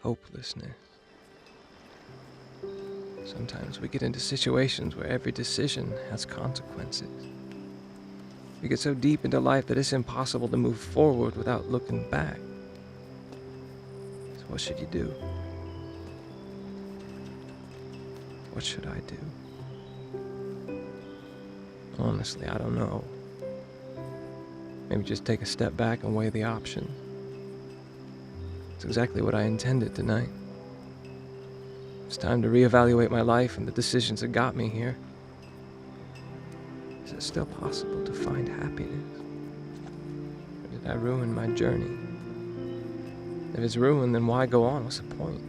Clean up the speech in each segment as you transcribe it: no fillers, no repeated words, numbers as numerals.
hopelessness. Sometimes we get into situations where every decision has consequences. We get so deep into life that it's impossible to move forward without looking back. So what should you do? What should I do? Honestly, I don't know. Maybe just take a step back and weigh the options. It's exactly what I intended tonight. It's time to reevaluate my life and the decisions that got me here. Is it still possible to find happiness? Or did I ruin my journey? If it's ruined, then why go on? What's the point?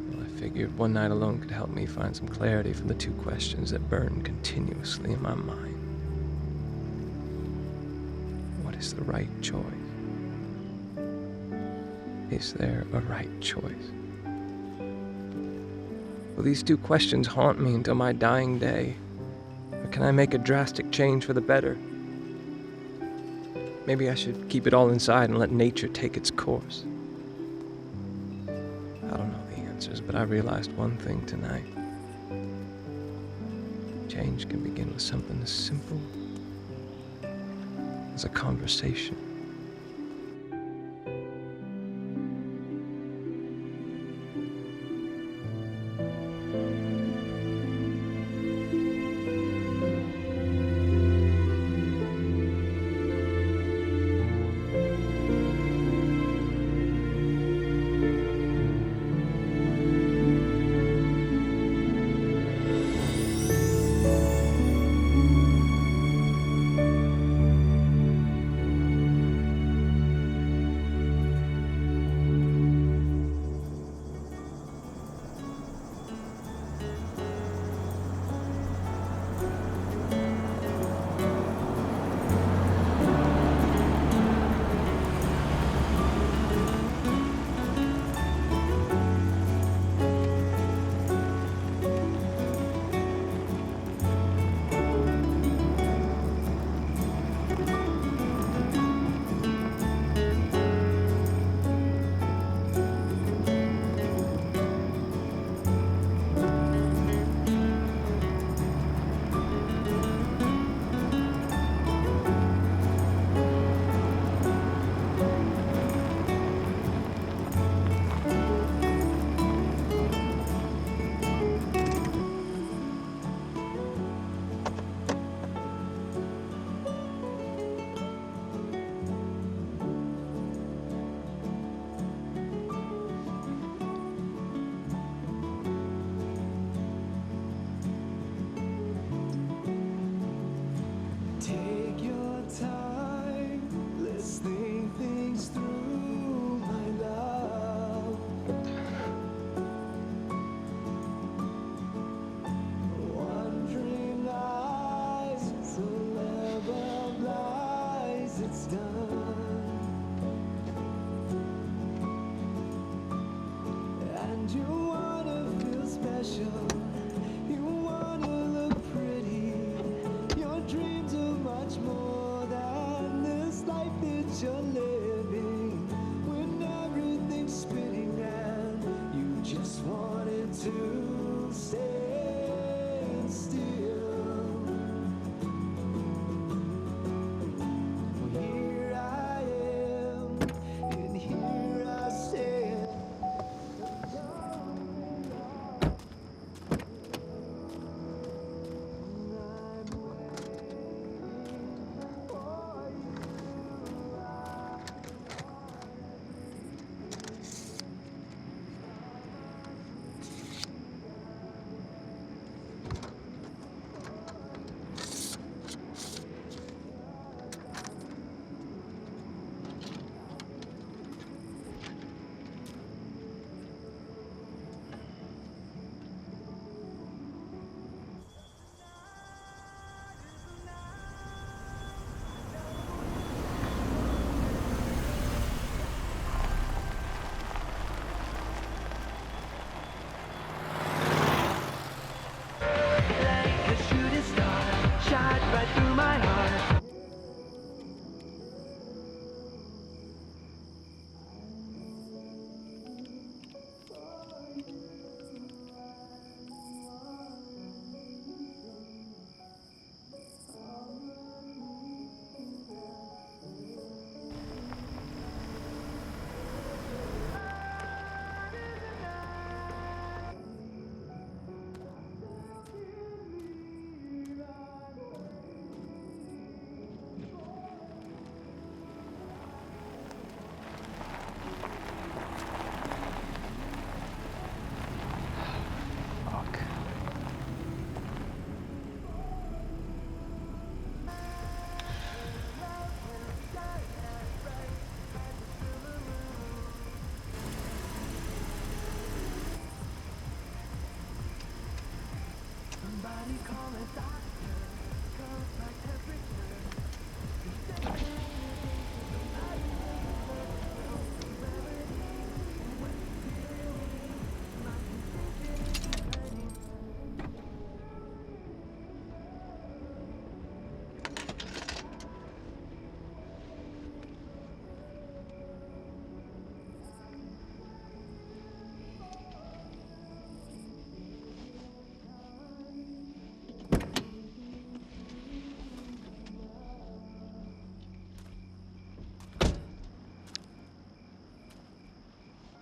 Well, I figured one night alone could help me find some clarity from the two questions that burn continuously in my mind. What is the right choice? Is there a right choice? Will these two questions haunt me until my dying day? Or can I make a drastic change for the better? Maybe I should keep it all inside and let nature take its course. I don't know the answers, but I realized one thing tonight. Change can begin with something as simple as a conversation.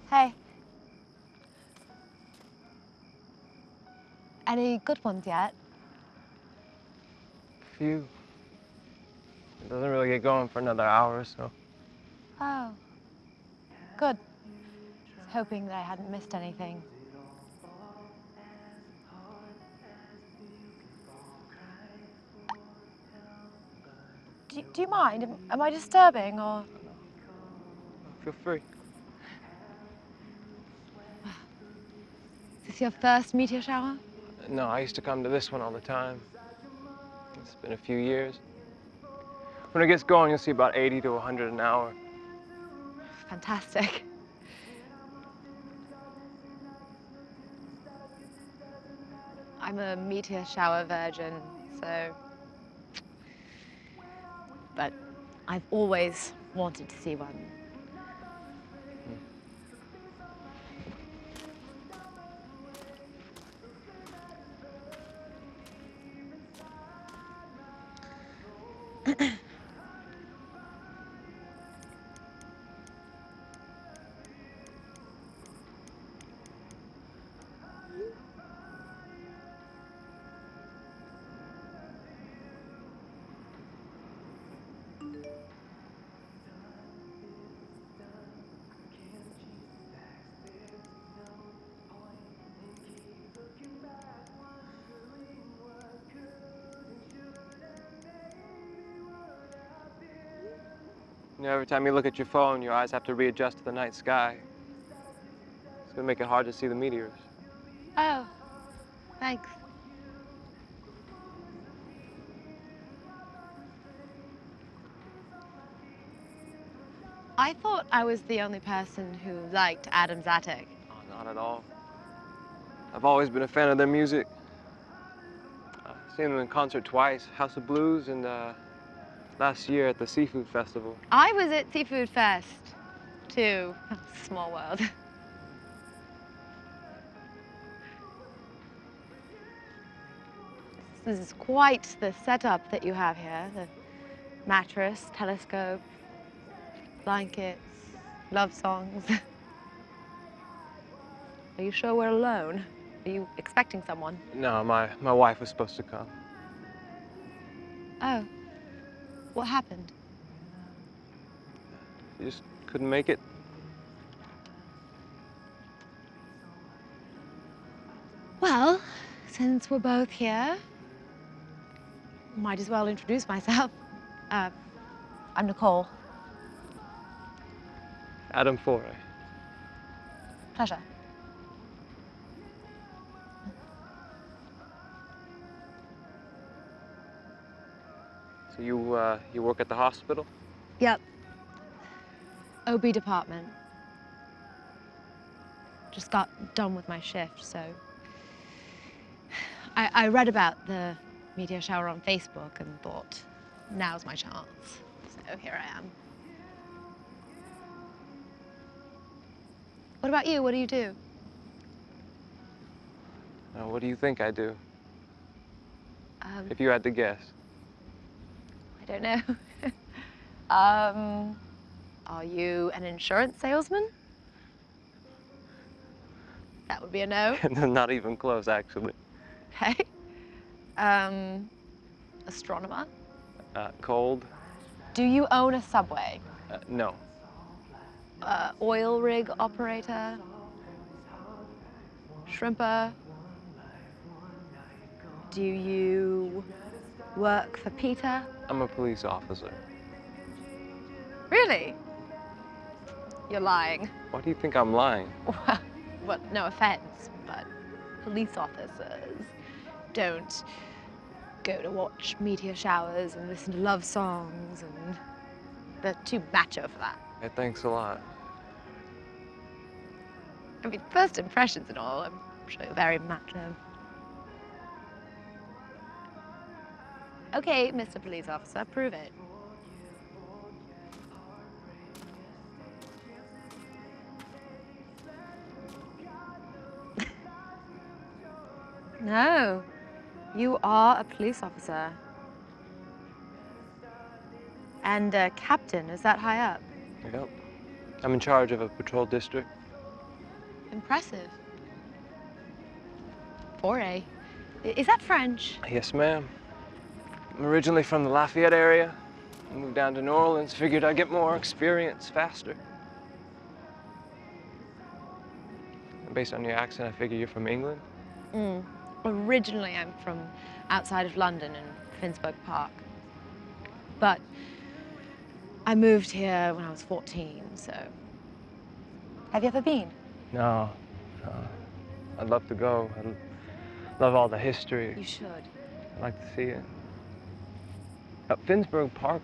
Hey. Any good ones yet? Few. It doesn't really get going for another hour or so. Oh. Good. I was hoping that I hadn't missed anything. Do you mind? Am I disturbing or? Feel free. Is this your first meteor shower? No, I used to come to this one all the time. It's been a few years. When it gets going, you'll see about 80 to 100 an hour. Fantastic. I'm a meteor shower virgin, so... But I've always wanted to see one. You know, every time you look at your phone, your eyes have to readjust to the night sky. It's gonna make it hard to see the meteors. Oh, thanks. I thought I was the only person who liked Adam's Attic. Oh, not at all. I've always been a fan of their music. I've seen them in concert twice, House of Blues, and last year at the Seafood Festival. I was at Seafood Fest, too. Small world. This is quite the setup that you have here. The mattress, telescope, blankets, love songs. Are you sure we're alone? Are you expecting someone? No, my wife was supposed to come. Oh. What happened? She just couldn't make it. Well, since we're both here, might as well introduce myself. I'm Nicole. Adam Foray. Pleasure. So you work at the hospital? Yep. OB department. Just got done with my shift, so... I read about the meteor shower on Facebook and thought, now's my chance. So here I am. What about you? What do you do? What do you think I do? Um, If you had to guess. I don't know. Are you an insurance salesman? That would be a no. Not even close, actually. Okay. Astronomer? Cold? Do you own a subway? No. Oil rig operator? Shrimper? Do you work for Peter? I'm a police officer. Really? You're lying. Why do you think I'm lying? Well, no offense, but police officers don't go to watch meteor showers and listen to love songs, and they're too macho for that. Hey, thanks a lot. I mean, first impressions and all, I'm sure you're very macho. Okay, Mr. Police Officer, prove it. No, you are a police officer. And a captain, is that high up? Yep. I'm in charge of a patrol district. Impressive. Foray. Is that French? Yes, ma'am. I'm originally from the Lafayette area. I moved down to New Orleans, figured I'd get more experience faster. And based on your accent, I figure you're from England. Originally, I'm from outside of London in Finsbury Park. But I moved here when I was 14, so... Have you ever been? No, no. I'd love to go. I love all the history. You should. I'd like to see it. Finsbury Park,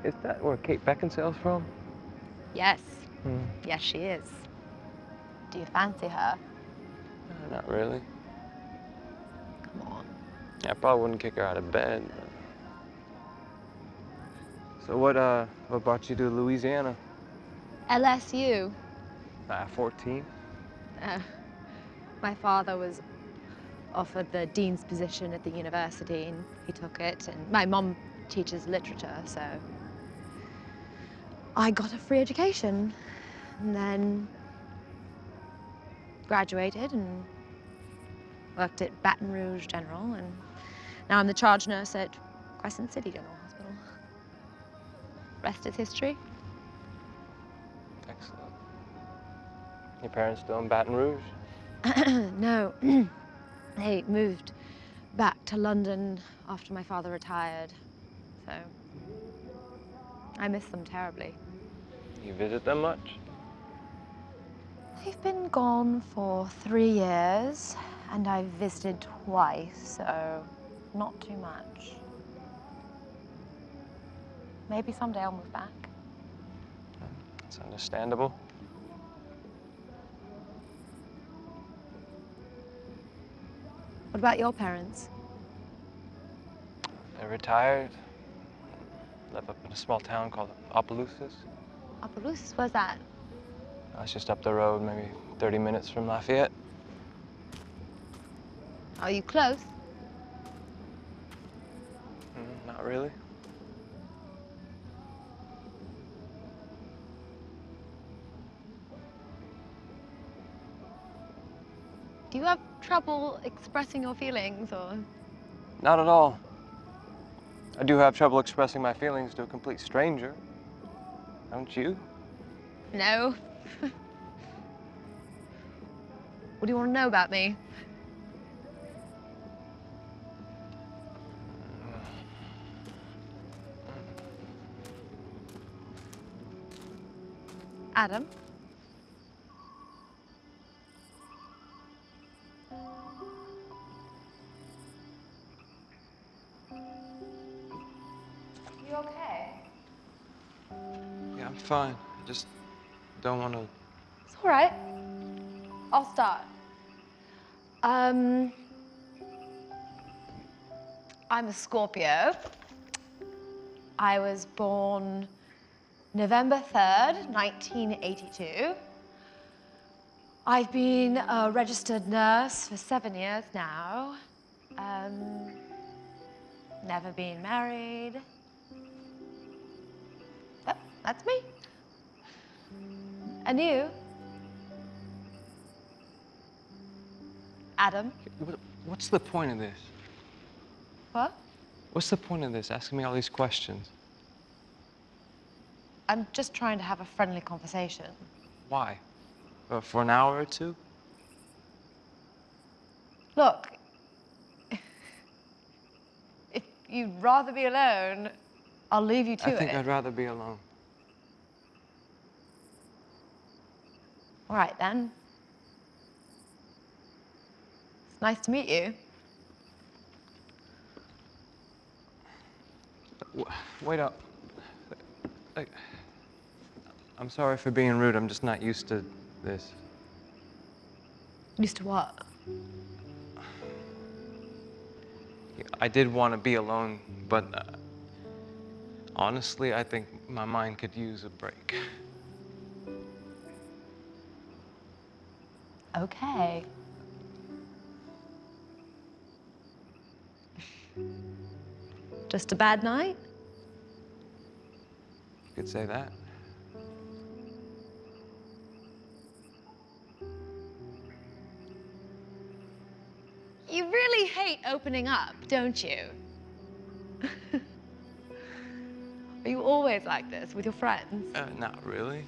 is that where Kate Beckinsale's from? Yes. Yes, she is. Do you fancy her? Not really. Come on. Yeah, I probably wouldn't kick her out of bed. So what brought you to Louisiana? LSU. 14? My father was offered the dean's position at the university, and he took it. And my mom teaches literature, so I got a free education, and then graduated and worked at Baton Rouge General, and now I'm the charge nurse at Crescent City General Hospital. Rest is history. Excellent. Your parents still in Baton Rouge? No. They moved back to London after my father retired, so I miss them terribly. You visit them much? They've been gone for 3 years, and I've visited twice, so not too much. Maybe someday I'll move back. That's understandable. What about your parents? They're retired. Live up in a small town called Opelousas. Opelousas, where's that? It's just up the road, maybe 30 minutes from Lafayette. Are you close? Not really. Do you have trouble expressing your feelings, or? Not at all. I do have trouble expressing my feelings to a complete stranger. Don't you? No. What do you want to know about me? Adam? You okay? Yeah, I'm fine. I just don't want to... It's all right. I'll start. I'm a Scorpio. I was born November 3rd, 1982. I've been a registered nurse for 7 years now. Never been married. Yep, that's me. And you? Adam? What's the point of this? What? What's the point of this, asking me all these questions? I'm just trying to have a friendly conversation. Why? For an hour or two? Look, if you'd rather be alone, I'll leave you to it. I think I'd rather be alone. All right, then. It's nice to meet you. Wait up. Like, I'm sorry for being rude. I'm just not used to this. Used to what? I did want to be alone, but honestly, I think my mind could use a break. Okay. Just a bad night? You could say that. You really hate opening up, don't you? Are you always like this with your friends? Not really.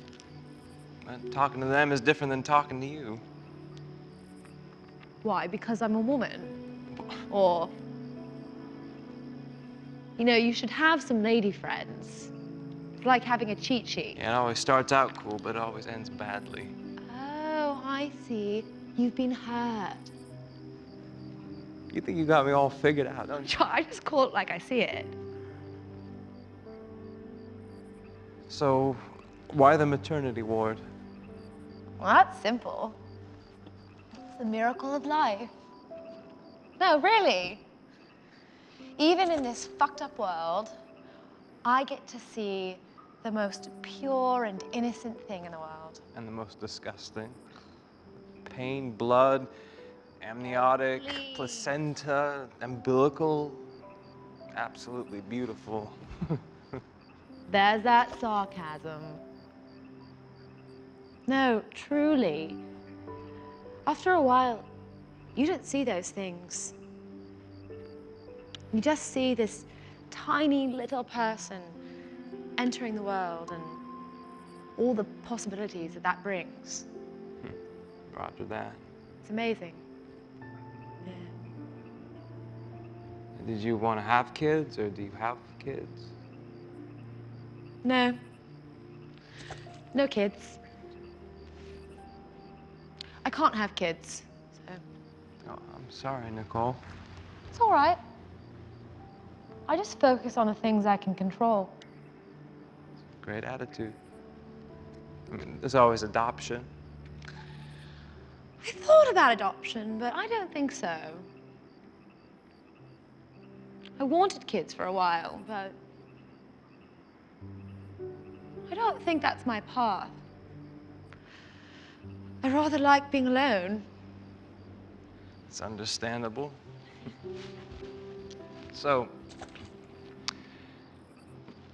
Talking to them is different than talking to you. Why? Because I'm a woman? Or, you know, you should have some lady friends. It's like having a cheat sheet. Yeah, it always starts out cool, but it always ends badly. Oh, I see. You've been hurt. You think you got me all figured out, don't you? I just call it like I see it. So, why the maternity ward? Well, that's simple. It's the miracle of life. No, really. Even in this fucked up world, I get to see the most pure and innocent thing in the world. And the most disgusting. Pain, blood, amniotic, Please. placenta, umbilical. Absolutely beautiful. There's that sarcasm. No, truly. After a while, you don't see those things. You just see this tiny little person entering the world and all the possibilities that that brings. Roger that. It's amazing. Yeah. Did you want to have kids, or do you have kids? No. No kids. I can't have kids, so. Oh, I'm sorry, Nicole. It's all right. I just focus on the things I can control. Great attitude. I mean, there's always adoption. I thought about adoption, but I don't think so. I wanted kids for a while, but I don't think that's my path. I rather like being alone. It's understandable. So,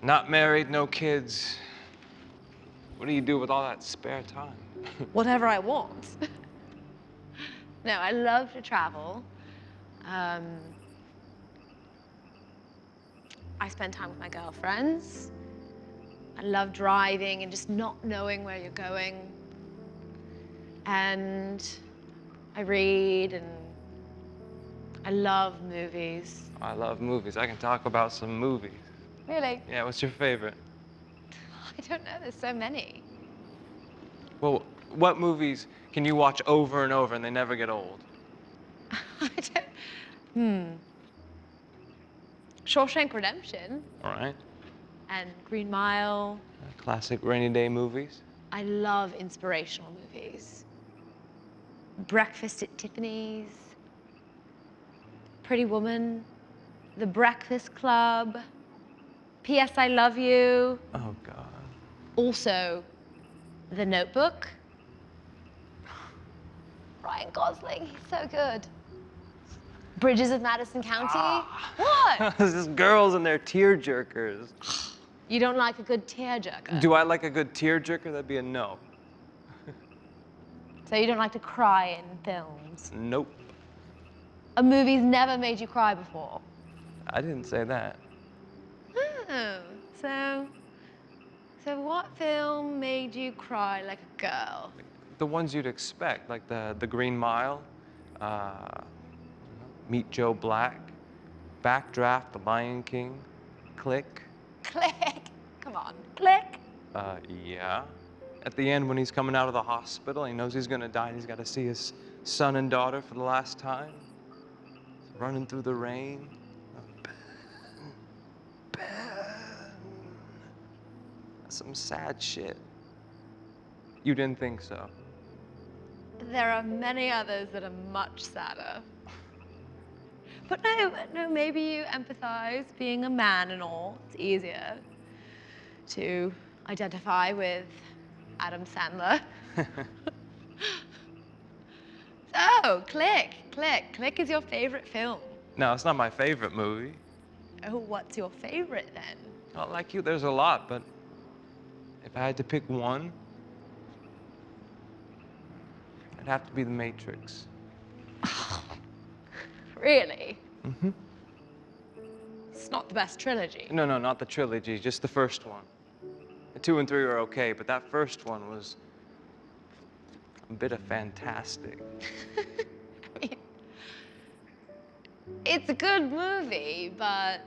not married, no kids. What do you do with all that spare time? Whatever I want. No, I love to travel. I spend time with my girlfriends. I love driving and just not knowing where you're going. And I read, and I love movies. I love movies. I can talk about some movies. Really? Yeah, what's your favorite? I don't know, there's so many. Well, what movies can you watch over and over and they never get old? I don't, Shawshank Redemption All right. and Green Mile. Classic rainy day movies. I love inspirational movies. Breakfast at Tiffany's, Pretty Woman, The Breakfast Club, P.S. I Love You. Oh, God. Also, The Notebook. Ryan Gosling, he's so good. Bridges of Madison County. What? There's just girls and their tear jerkers. You don't like a good tearjerker? Do I like a good tear jerker? That'd be a no. So you don't like to cry in films? Nope. A movie's never made you cry before? I didn't say that. Oh, so what film made you cry like a girl? The ones you'd expect, like the Green Mile, Meet Joe Black, Backdraft, The Lion King, Click. Click. Come on, click. Yeah. At the end, when he's coming out of the hospital, he knows he's gonna die, and he's got to see his son and daughter for the last time. Running through the rain. Ben. some sad shit. You didn't think so? There are many others that are much sadder. But no, maybe you empathize, being a man and all. It's easier to identify with Adam Sandler. So, Click. Click is your favorite film. No, it's not my favorite movie. Oh, what's your favorite then? Not like you, there's a lot, but if I had to pick one, it'd have to be The Matrix. Really? Mm-hmm. It's not the best trilogy. No, not the trilogy, just the first one. The 2 and 3 are okay, but that first one was a bit of fantastic. I mean, it's a good movie, but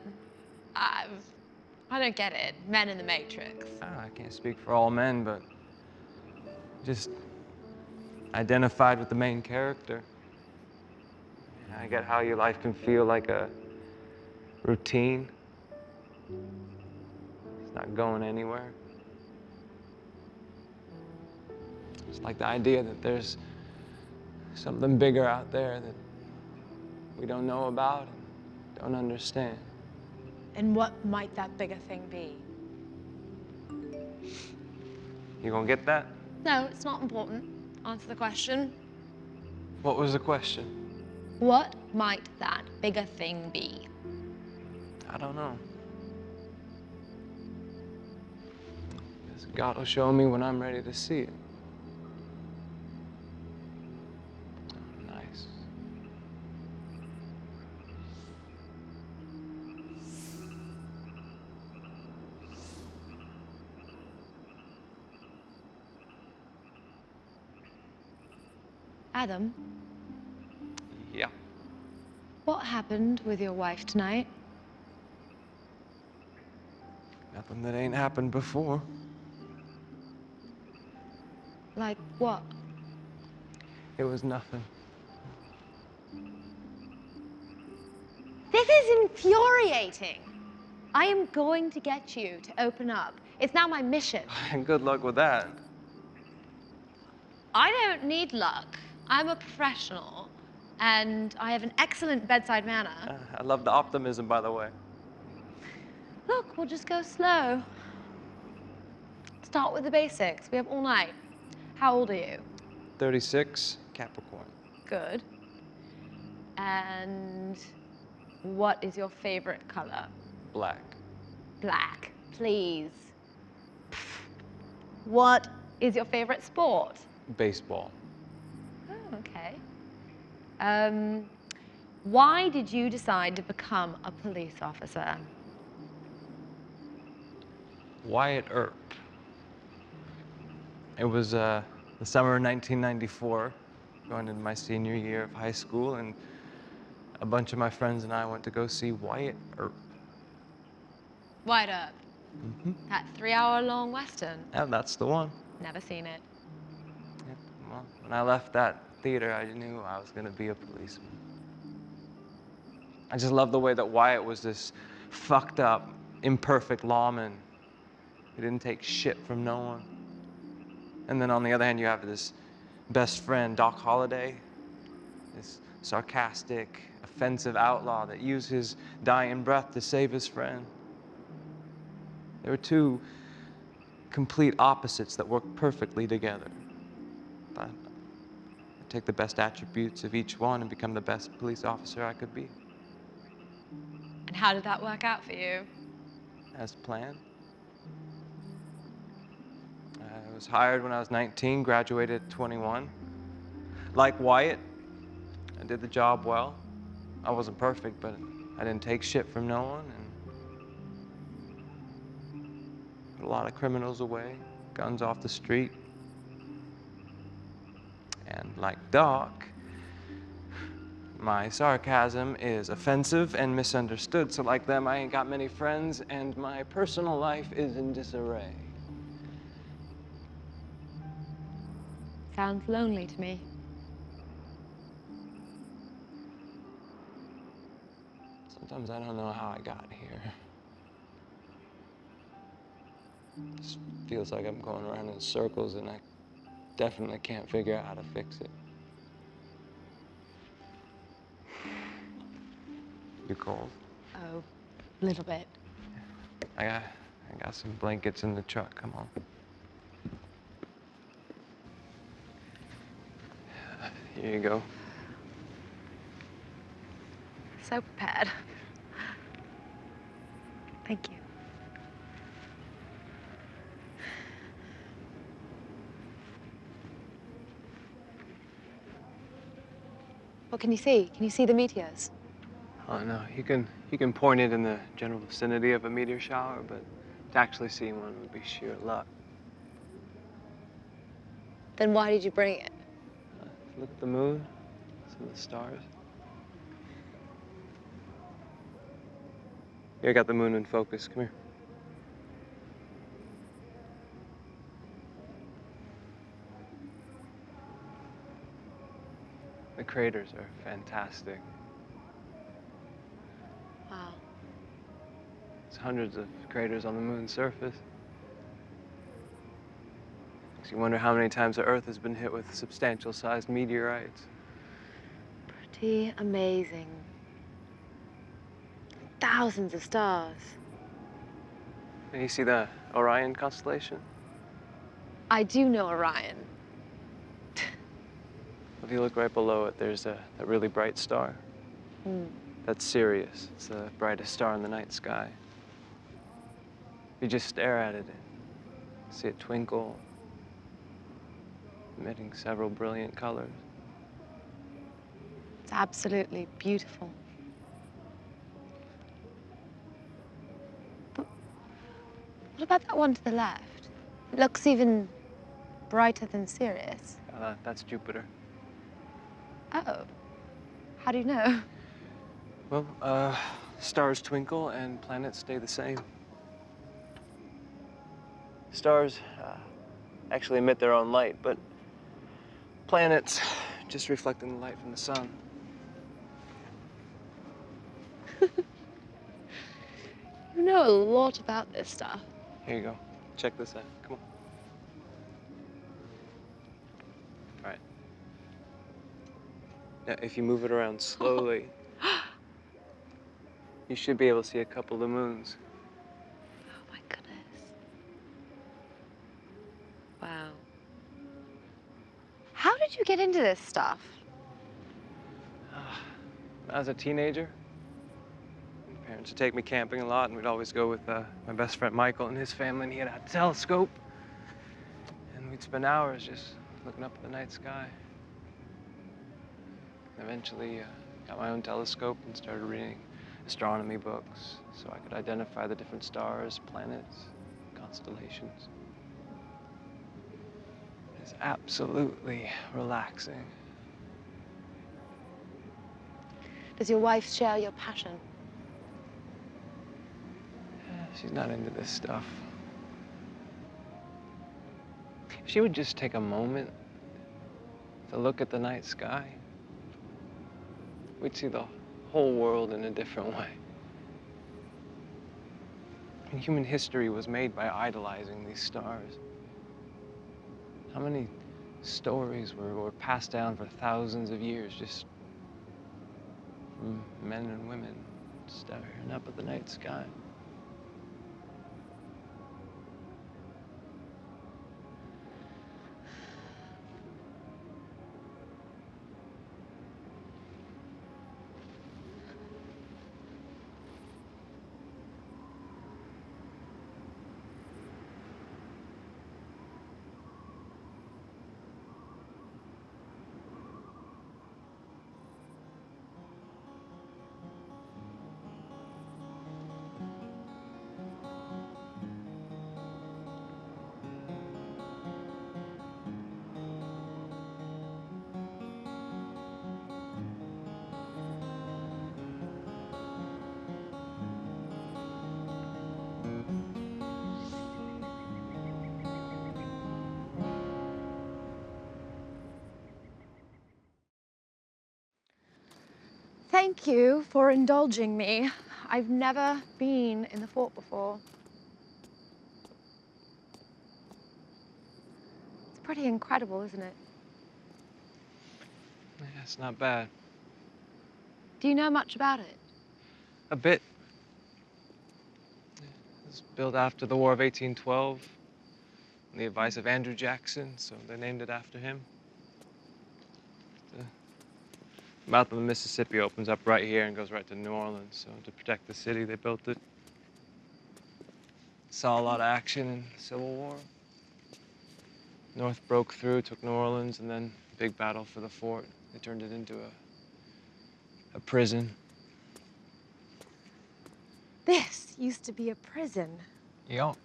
I don't get it. Men in the Matrix. I can't speak for all men, but just identified with the main character. I get how your life can feel like a routine. It's not going anywhere. It's like the idea that there's something bigger out there that we don't know about and don't understand. And what might that bigger thing be? You gonna get that? No, it's not important. Answer the question. What was the question? What might that bigger thing be? I don't know. Guess God will show me when I'm ready to see it. Nice. Adam, Yeah. what happened with your wife tonight? Nothing that ain't happened before. Like what? It was nothing. This is infuriating. I am going to get you to open up. It's now my mission. And good luck with that. I don't need luck. I'm a professional, and I have an excellent bedside manner. I love the optimism, by the way. Look, we'll just go slow. Start with the basics. We have all night. How old are you? 36, Capricorn. Good. And what is your favorite color? Black. Black, please. What is your favorite sport? Baseball. Oh, okay. Why did you decide to become a police officer? Wyatt Earp. It was the summer of 1994, going into my senior year of high school, and a bunch of my friends and I went to go see Wyatt Earp. Wide Up. That 3-hour-long Western. Yeah, that's the one. Never seen it. Yeah, well, when I left that theater, I knew I was going to be a policeman. I just love the way that Wyatt was this fucked up, imperfect lawman who didn't take shit from no one. And then on the other hand, you have this best friend, Doc Holliday, this sarcastic, offensive outlaw that used his dying breath to save his friend. There were two complete opposites that worked perfectly together. But I'd take the best attributes of each one and become the best police officer I could be. And how did that work out for you? As planned. I was hired when I was 19, graduated at 21. Like Wyatt, I did the job well. I wasn't perfect, but I didn't take shit from no one and put a lot of criminals away, guns off the street. And like Doc, my sarcasm is offensive and misunderstood, so like them, I ain't got many friends, and my personal life is in disarray. Sounds lonely to me. Sometimes I don't know how I got here. Just feels like I'm going around in circles, and I definitely can't figure out how to fix it. You cold? Oh, a little bit. I got some blankets in the truck. Come on. Here you go. So prepared. Thank you. What can you see? Can you see the meteors? Oh no, you can point it in the general vicinity of a meteor shower, but to actually see one would be sheer luck. Then why did you bring it? Look at the moon, some of the stars. Here, I got the moon in focus. Come here. The craters are fantastic. Wow. There's hundreds of craters on the moon's surface. Makes you wonder how many times the Earth has been hit with substantial-sized meteorites. Pretty amazing. Thousands of stars. And you see the Orion constellation? I do know Orion. If you look right below it, there's a really bright star. Hmm. That's Sirius. It's the brightest star in the night sky. If you just stare at it, see it twinkle, emitting several brilliant colors. It's absolutely beautiful. But what about that one to the left? It looks even brighter than Sirius. That's Jupiter. Oh, how do you know? Well, stars twinkle and planets stay the same. Stars actually emit their own light, but planets just reflecting the light from the sun. You know a lot about this stuff. Here you go. Check this out. Come on. All right. Now, if you move it around slowly, you should be able to see a couple of the moons. Oh my goodness. Wow. How did you get into this stuff? When I was a teenager, my parents would take me camping a lot, and we'd always go with my best friend Michael and his family, and he had a telescope. And we'd spend hours just looking up at the night sky. Eventually, got my own telescope and started reading astronomy books so I could identify the different stars, planets, constellations. It's absolutely relaxing. Does your wife share your passion? She's not into this stuff. If she would just take a moment to look at the night sky, we'd see the whole world in a different way. And human history was made by idolizing these stars. How many stories were passed down for thousands of years just from men and women staring up at the night sky? Thank you for indulging me. I've never been in the fort before. pretty incredible, isn't it? Yeah, it's not bad. Do you know much about it? A bit. It was built after the War of 1812, on the advice of Andrew Jackson, so they named it after him. The mouth of the Mississippi opens up right here and goes right to New Orleans, so to protect the city, they built it. Saw a lot of action in the Civil War. North broke through, took New Orleans, and then big battle for the fort. They turned it into a prison. This used to be a prison. Yup.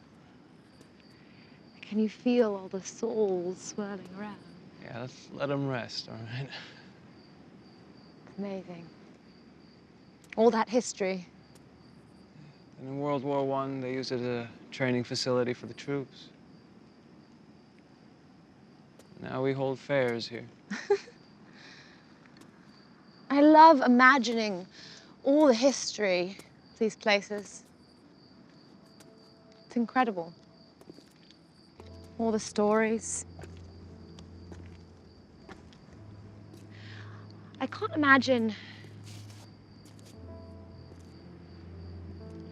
Can you feel all the souls swirling around? Yeah, let's let them rest, all right? It's amazing. All that history. And in World War I, they used it as a training facility for the troops. Now we hold fairs here. I love imagining all the history of these places. It's incredible. All the stories. I can't imagine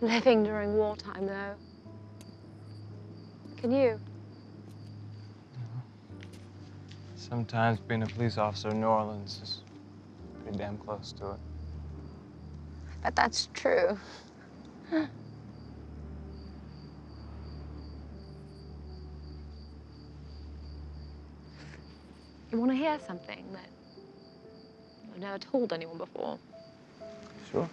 living during wartime, though. Can you? Sometimes being a police officer in New Orleans is pretty damn close to it. But that's true. You want to hear something that I've never told anyone before? Sure.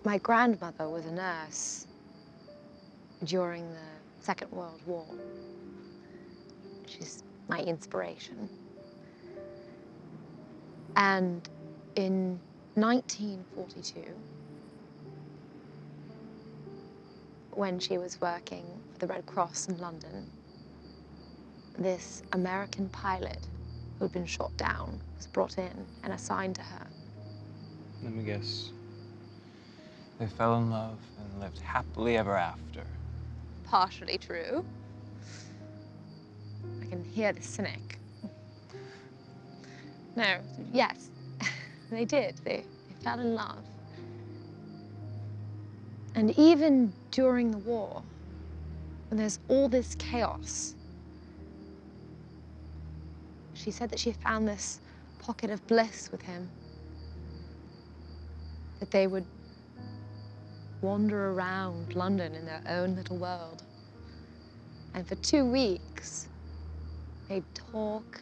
My grandmother was a nurse during the Second World War. She's my inspiration. And in 1942, when she was working for the Red Cross in London, this American pilot who'd been shot down was brought in and assigned to her. Let me guess. They fell in love and lived happily ever after. Partially true. I can hear the cynic. No, yes, they did. They fell in love. And even during the war, when there's all this chaos, she said that she found this pocket of bliss with him. That they would wander around London in their own little world. And for 2 weeks, they'd talk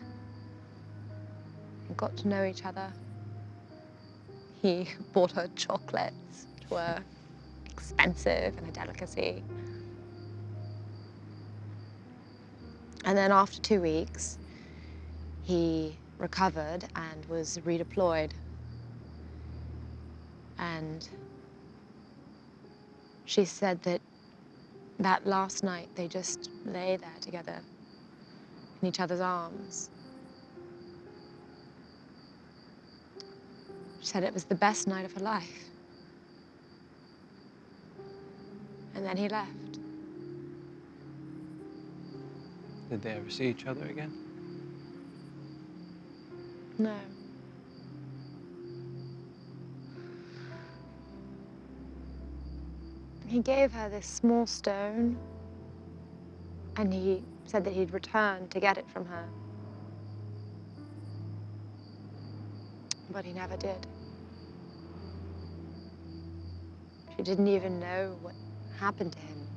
and got to know each other. He bought her chocolates, which were expensive and a delicacy. And then after 2 weeks, he recovered and was redeployed. And she said that that last night they just lay there together in each other's arms. She said it was the best night of her life. And then he left. Did they ever see each other again? No. He gave her this small stone, and he said that he'd return to get it from her. But he never did. She didn't even know what happened to him.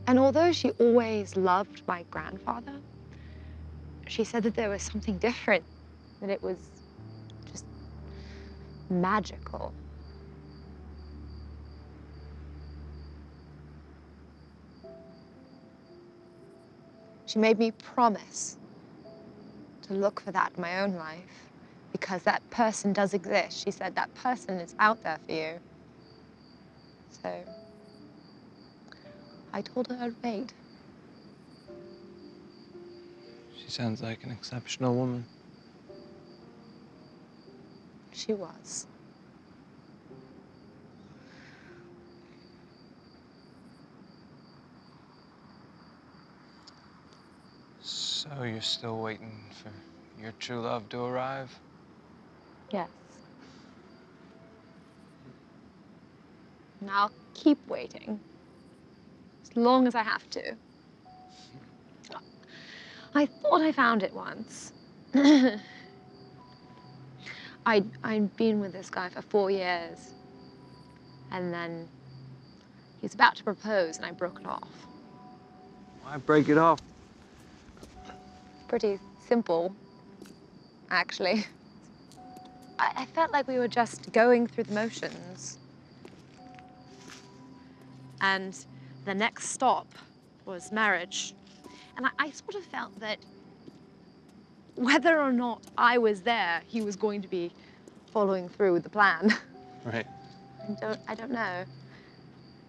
And although she always loved my grandfather, she said that there was something different, that it was just magical. She made me promise to look for that in my own life, because that person does exist. She said that person is out there for you. So I told her I'd wait. She sounds like an exceptional woman. She was. So you're still waiting for your true love to arrive? Yes. And I'll keep waiting as long as I have to. I thought I found it once. I'd been with this guy for 4 years, and then he was about to propose, and I broke it off. Why break it off? Pretty simple, actually. I felt like we were just going through the motions. And the next stop was marriage. And I sort of felt that whether or not I was there, he was going to be following through with the plan. Right. I don't know.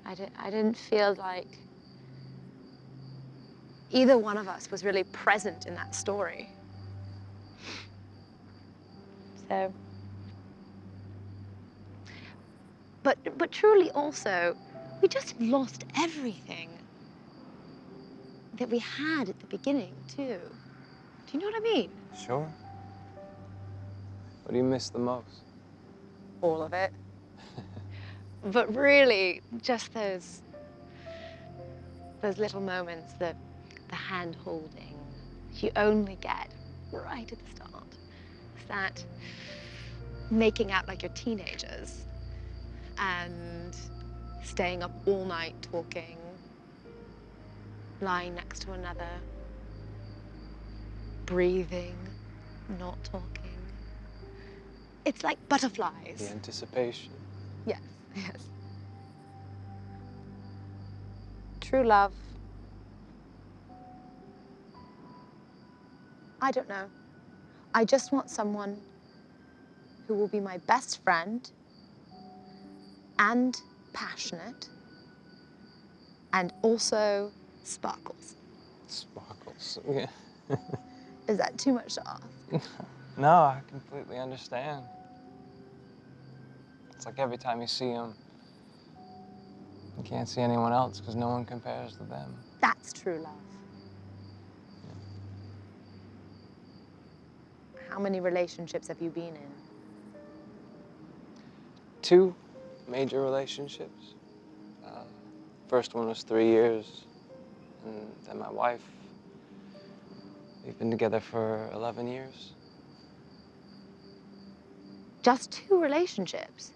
I didn't feel like either one of us was really present in that story. So, but truly also, we just lost everything that we had at the beginning too. Do you know what I mean? Sure. What do you miss the most? All of it. But really, just those little moments, the hand holding you only get right at the start. It's that making out like you're teenagers and staying up all night talking, lying next to another, breathing, not talking. It's like butterflies. The anticipation. Yes, yes. True love. I don't know. I just want someone who will be my best friend and passionate and also sparkles. Sparkles. Yeah. Is that too much to ask? No, I completely understand. It's like every time you see him, you can't see anyone else because no one compares to them. That's true love. How many relationships have you been in? 2 major relationships. First one was 3 years, and then my wife. We've been together for 11 years. Just 2 relationships?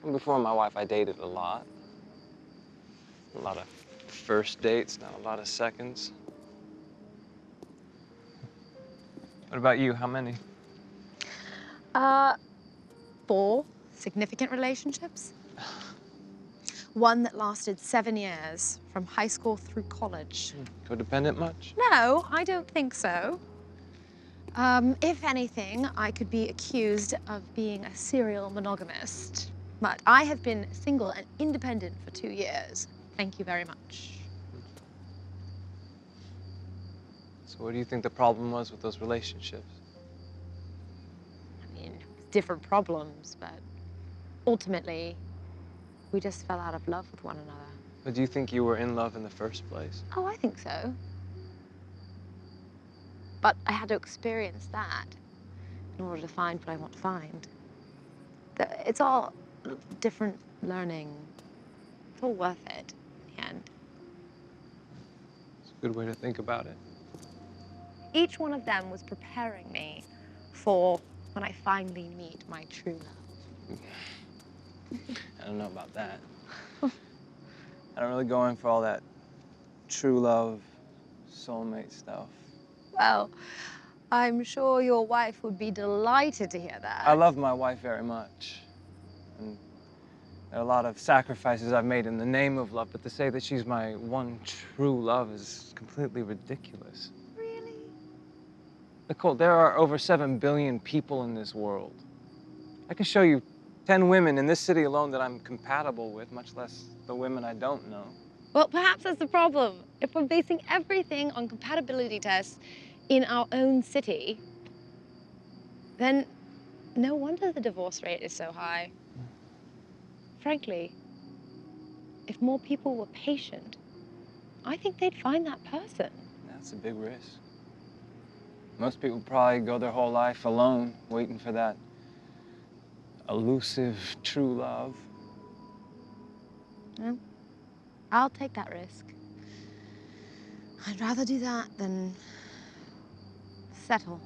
And before my wife, I dated a lot. A lot of first dates, not a lot of seconds. What about you? How many? 4 significant relationships. One that lasted 7 years, from high school through college. Codependent much? No, I don't think so. If anything, I could be accused of being a serial monogamist. But I have been single and independent for 2 years. Thank you very much. So what do you think the problem was with those relationships? I mean, different problems, but ultimately, we just fell out of love with one another. But do you think you were in love in the first place? Oh, I think so. But I had to experience that in order to find what I want to find. It's all different learning. It's all worth it in the end. It's a good way to think about it. Each one of them was preparing me for when I finally meet my true love. I don't know about that. I don't really go in for all that true love, soulmate stuff. Well, I'm sure your wife would be delighted to hear that. I love my wife very much. And there are a lot of sacrifices I've made in the name of love, but to say that she's my one true love is completely ridiculous. Really? Nicole, there are over 7 billion people in this world. I can show you 10 women in this city alone that I'm compatible with, much less the women I don't know. Well, perhaps that's the problem. If we're basing everything on compatibility tests in our own city, then no wonder the divorce rate is so high. Frankly, if more people were patient, I think they'd find that person. That's a big risk. Most people probably go their whole life alone, waiting for that elusive true love. Well, I'll take that risk. I'd rather do that than settle.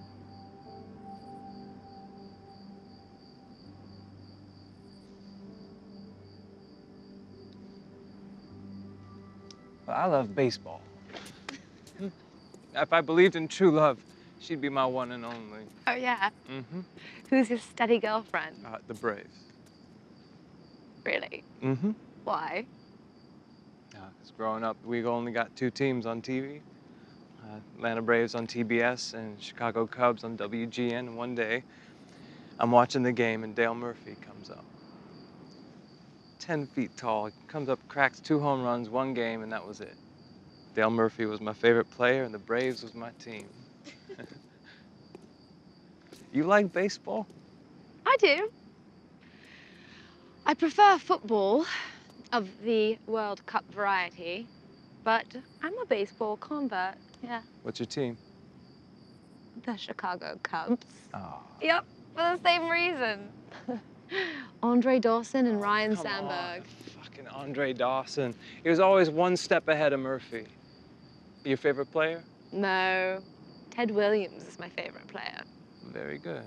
But I love baseball. If I believed in true love, she'd be my one and only. Oh, yeah? Mm-hmm. Who's your steady girlfriend? The Braves. Really? Mm-hmm. Why? Because growing up, we only got two teams on TV. Atlanta Braves on TBS and Chicago Cubs on WGN. And one day, I'm watching the game and Dale Murphy comes up. 10 feet tall, comes up, cracks 2 home runs, 1 game, and that was it. Dale Murphy was my favorite player and the Braves was my team. You like baseball? I do. I prefer football of the World Cup variety, but I'm a baseball convert, yeah. What's your team? The Chicago Cubs. Oh. Yep, for the same reason. Andre Dawson and Ryan Come Sandberg. on, fucking Andre Dawson. He was always one step ahead of Murphy. Your favorite player? No, Ted Williams is my favorite player. Very good.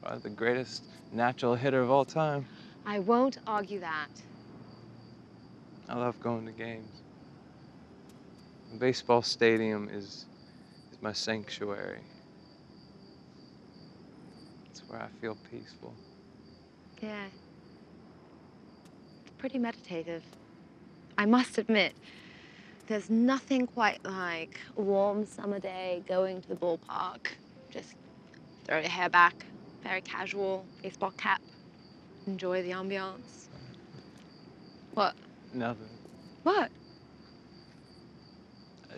Probably the greatest natural hitter of all time. I won't argue that. I love going to games. The baseball stadium is my sanctuary. It's where I feel peaceful. Yeah. It's pretty meditative. I must admit, there's nothing quite like a warm summer day going to the ballpark. Just throw your hair back, very casual, baseball cap, enjoy the ambiance. What? Nothing. What?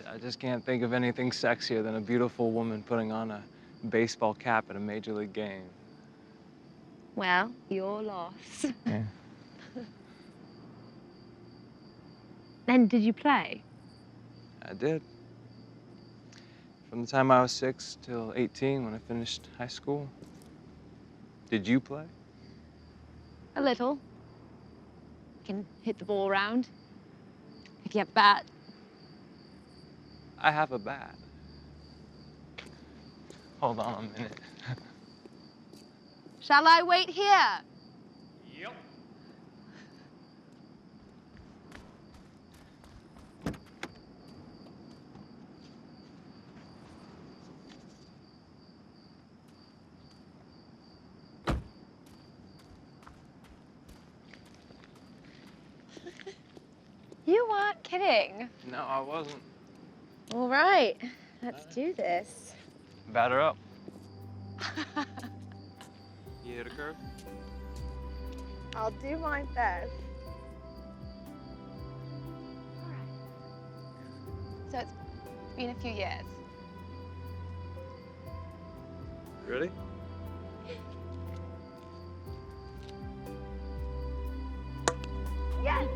I just can't think of anything sexier than a beautiful woman putting on a baseball cap at a major league game. Well, your loss. Yeah. Then did you play? I did. From the time I was 6 till 18 when I finished high school. Did you play? A little. Can hit the ball around. If you have a bat. I have a bat. Hold on a minute. Shall I wait here? Yep. You weren't kidding. No, I wasn't. All right, let's do this. Batter up. You hit a curve? I'll do my best. All right. So it's been a few years. Ready? Yes!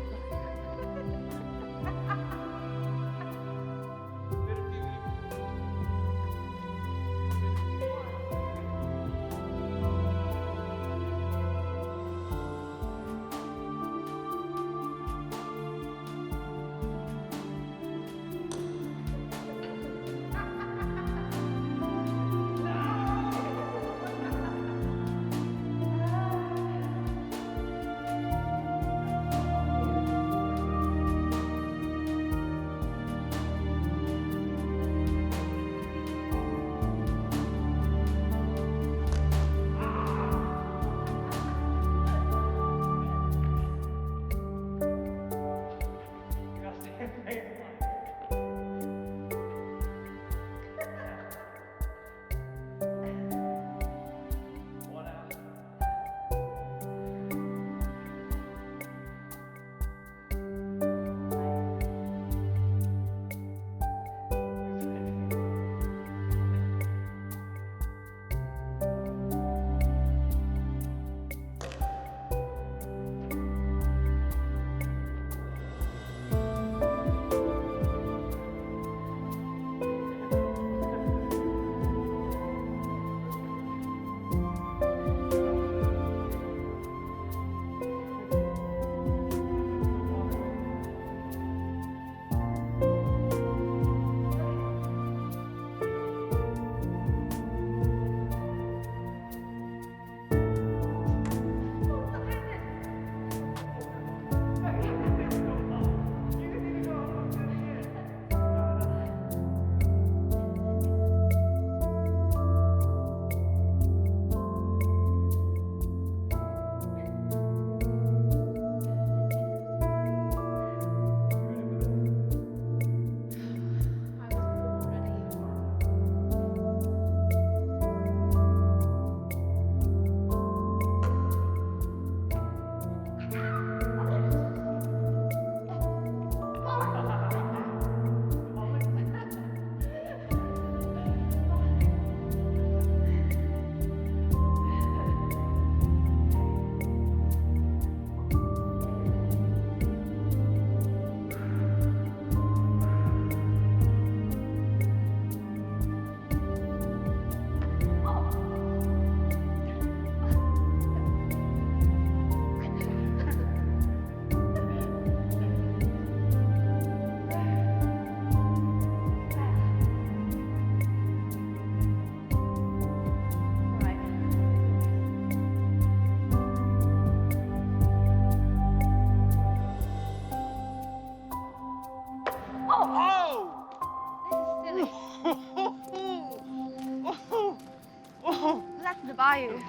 you.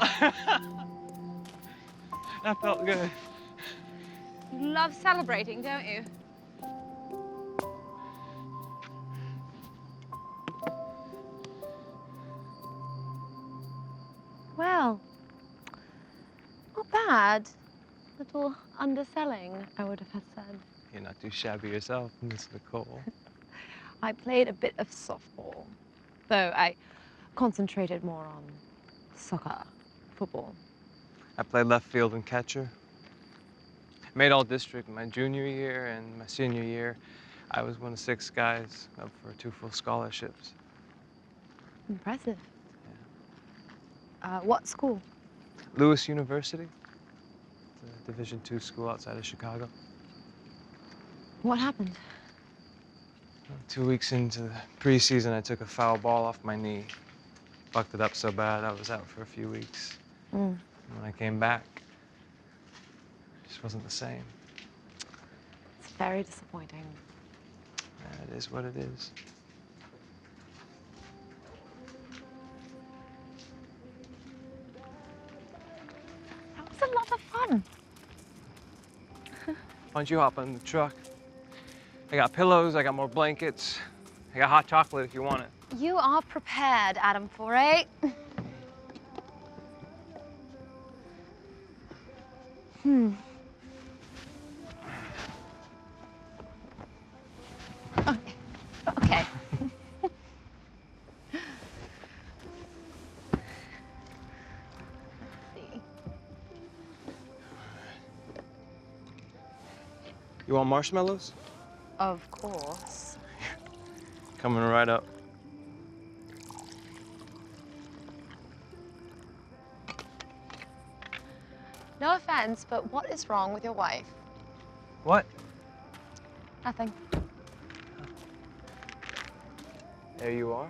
That felt good. You love celebrating, don't you? Well, not bad. Little underselling, I would have said. You're not too shabby yourself, Miss Nicole. I played a bit of softball, though I concentrated more on soccer, football. I played left field and catcher. Made all district my junior year and my senior year. I was one of 6 guys up for 2 full scholarships. Impressive. What school? Lewis University, it's a Division II school outside of Chicago. What happened? 2 weeks into the preseason, I took a foul ball off my knee. Fucked it up so bad, I was out for a few weeks. Mm. And when I came back, it just wasn't the same. It's very disappointing. It is what it is. That was a lot of fun. Why don't you hop in the truck? I got pillows, I got more blankets. I got hot chocolate if you want it. You are prepared, Adam Foray. Okay. Okay. You want marshmallows? Of course. Coming right up. No offense, but what is wrong with your wife? What? Nothing. There you are.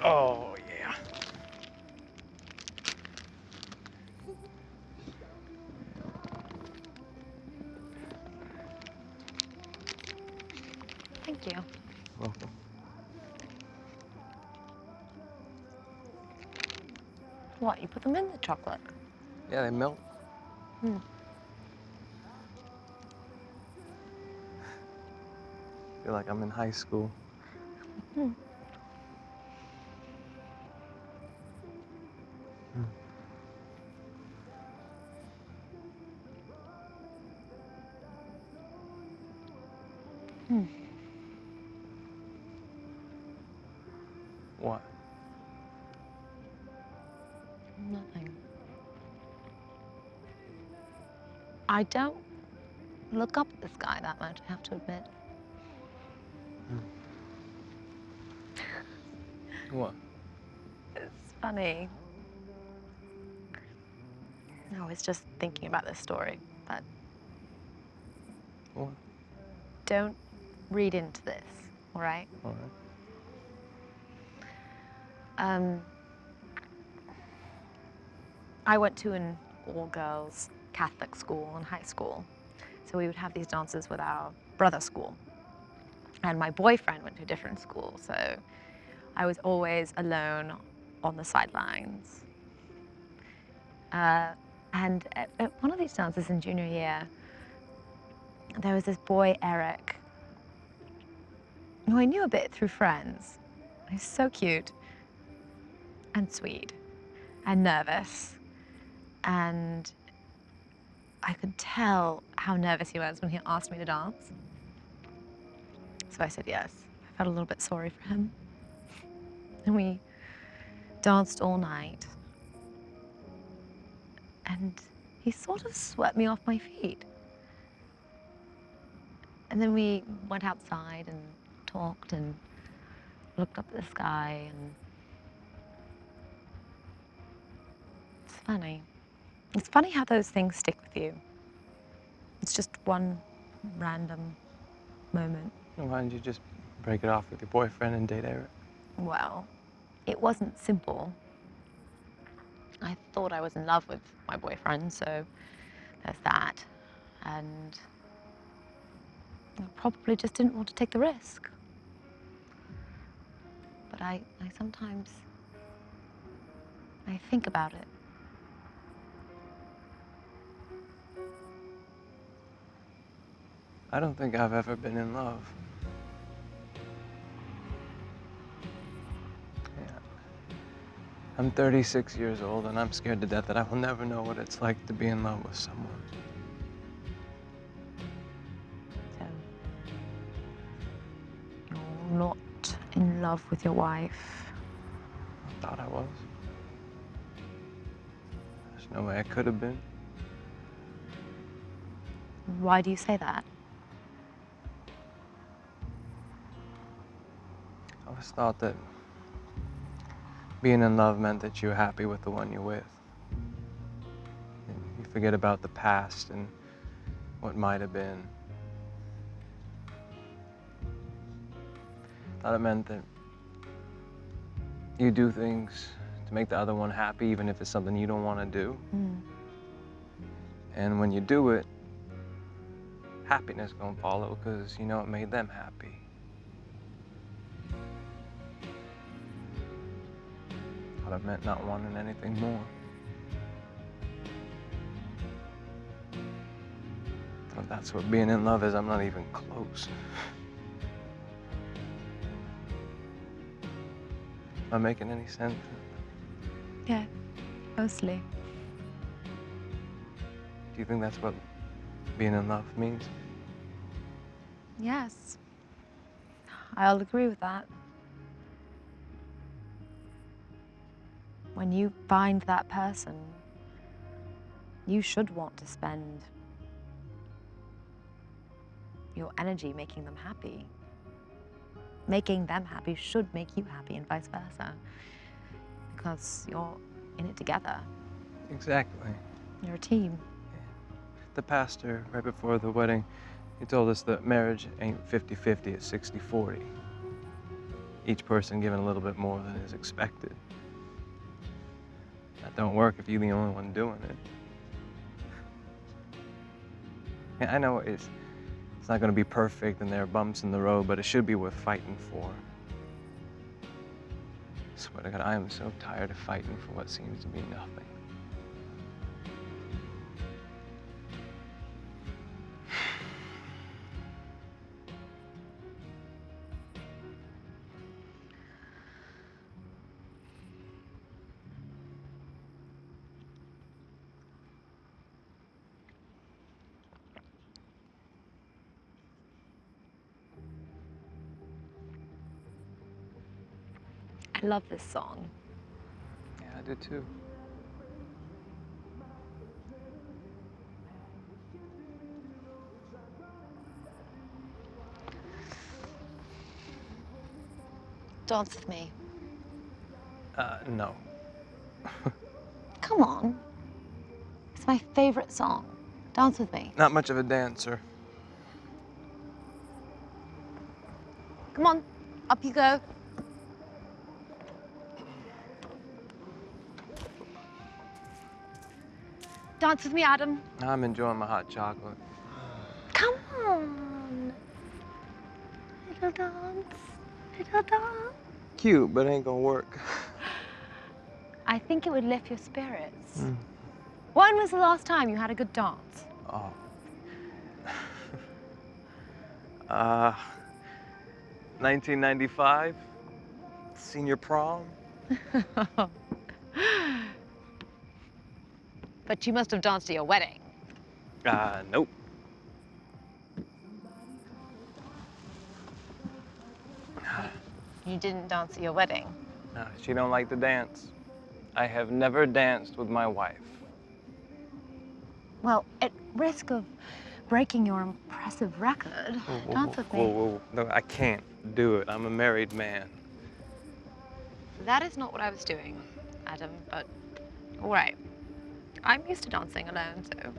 Oh, yeah. Thank you. Welcome. What, you put them in the chocolate? Yeah, they melt. Hmm. Feel like I'm in high school. Hmm. Hmm. What? Nothing. I don't look up at this guy that much, I have to admit. What? It's funny. I was just thinking about this story, but What? don't read into this, all right? All right. I went to an all-girls Catholic school in high school, so we would have these dances with our brother school. And my boyfriend went to a different school, so I was always alone on the sidelines. And at one of these dances in junior year, there was this boy, Eric, who I knew a bit through friends. He's so cute and sweet and nervous. And I could tell how nervous he was when he asked me to dance. So I said yes. I felt a little bit sorry for him. And we danced all night. And he sort of swept me off my feet. And then we went outside and talked and looked up at the sky, and it's funny. It's funny how those things stick with you. It's just one random moment. Why didn't you just break it off with your boyfriend and date Eric? Well, it wasn't simple. I thought I was in love with my boyfriend, so there's that. And I probably just didn't want to take the risk. But I sometimes, I think about it. I don't think I've ever been in love. Yeah. I'm 36 years old and I'm scared to death that I will never know what it's like to be in love with someone. So, you're not in love with your wife. I thought I was. There's no way I could have been. Why do you say that? I always thought that being in love meant that you're happy with the one you're with. And you forget about the past and what might have been. Thought it meant that you do things to make the other one happy, even if it's something you don't want to do. And when you do it, happiness gonna follow because you know it made them happy. Thought it meant not wanting anything more. If that's what being in love is, I'm not even close. Am I making any sense? Yeah, mostly. Do you think that's what being in love means? Yes, I'll agree with that. When you find that person, you should want to spend your energy making them happy. Making them happy should make you happy and vice versa. Because you're in it together. Exactly. You're a team. The pastor, right before the wedding, he told us that marriage ain't 50-50, it's 60-40. Each person giving a little bit more than is expected. That don't work if you're the only one doing it. Yeah, I know it's not gonna be perfect and there are bumps in the road, but it should be worth fighting for. I swear to God, I am so tired of fighting for what seems to be nothing. I love this song. Yeah, I do too. Dance with me. No. Come on. It's my favorite song. Dance with me. Not much of a dancer. Come on, up you go. Dance with me, Adam. I'm enjoying my hot chocolate. Come on. Little dance, little dance. Cute, but ain't gonna work. I think it would lift your spirits. When was the last time you had a good dance? Oh. 1995, senior prom. But you must have danced at your wedding. Nope. You didn't dance at your wedding? No, she don't like to dance. I have never danced with my wife. Well, at risk of breaking your impressive record, dance with me. Whoa. No, I can't do it. I'm a married man. That is not what I was doing, Adam, but all right. I'm used to dancing alone, so.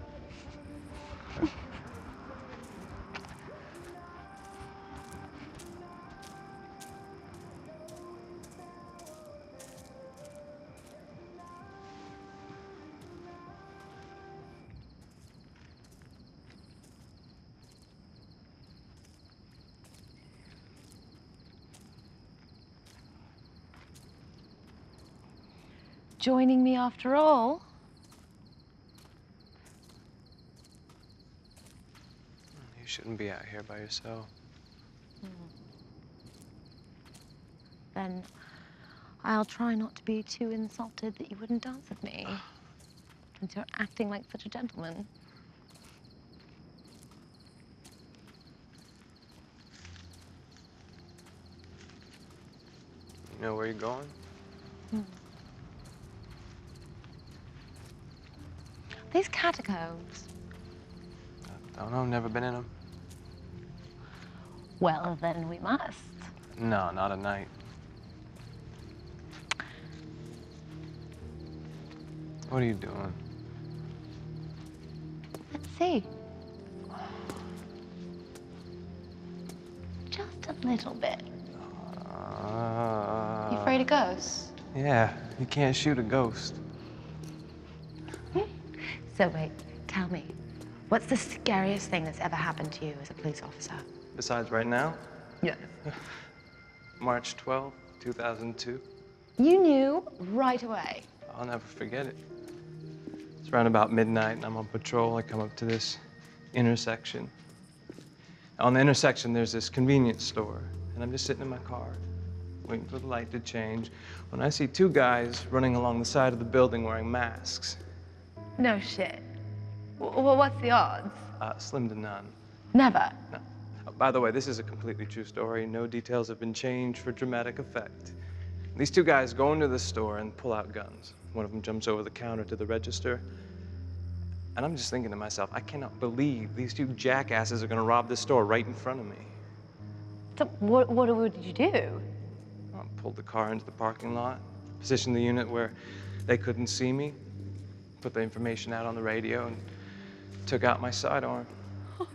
joining me after all. You shouldn't be out here by yourself. Then I'll try not to be too insulted that you wouldn't dance with me, since you're acting like such a gentleman. You know where you're going? These catacombs. I don't know, never been in them. Well, then we must. No, not at night. What are you doing? Let's see. Just a little bit. You afraid of ghosts? Yeah, you can't shoot a ghost. So wait, tell me, what's the scariest thing that's ever happened to you as a police officer? Besides right now, Yeah. March 12th, 2002. You knew right away. I'll never forget it. It's around about midnight, and I'm on patrol. I come up to this intersection. On the intersection, there's this convenience store, and I'm just sitting in my car, waiting for the light to change, when I see two guys running along the side of the building wearing masks. No shit. Well, what's the odds? Slim to none. Never. No. By the way, this is a completely true story. No details have been changed for dramatic effect. These two guys go into the store and pull out guns. One of them jumps over the counter to the register. And I'm just thinking to myself, I cannot believe these two jackasses are gonna rob this store right in front of me. So what would you do? I pulled the car into the parking lot, positioned the unit where they couldn't see me, put the information out on the radio, and took out my sidearm. Oh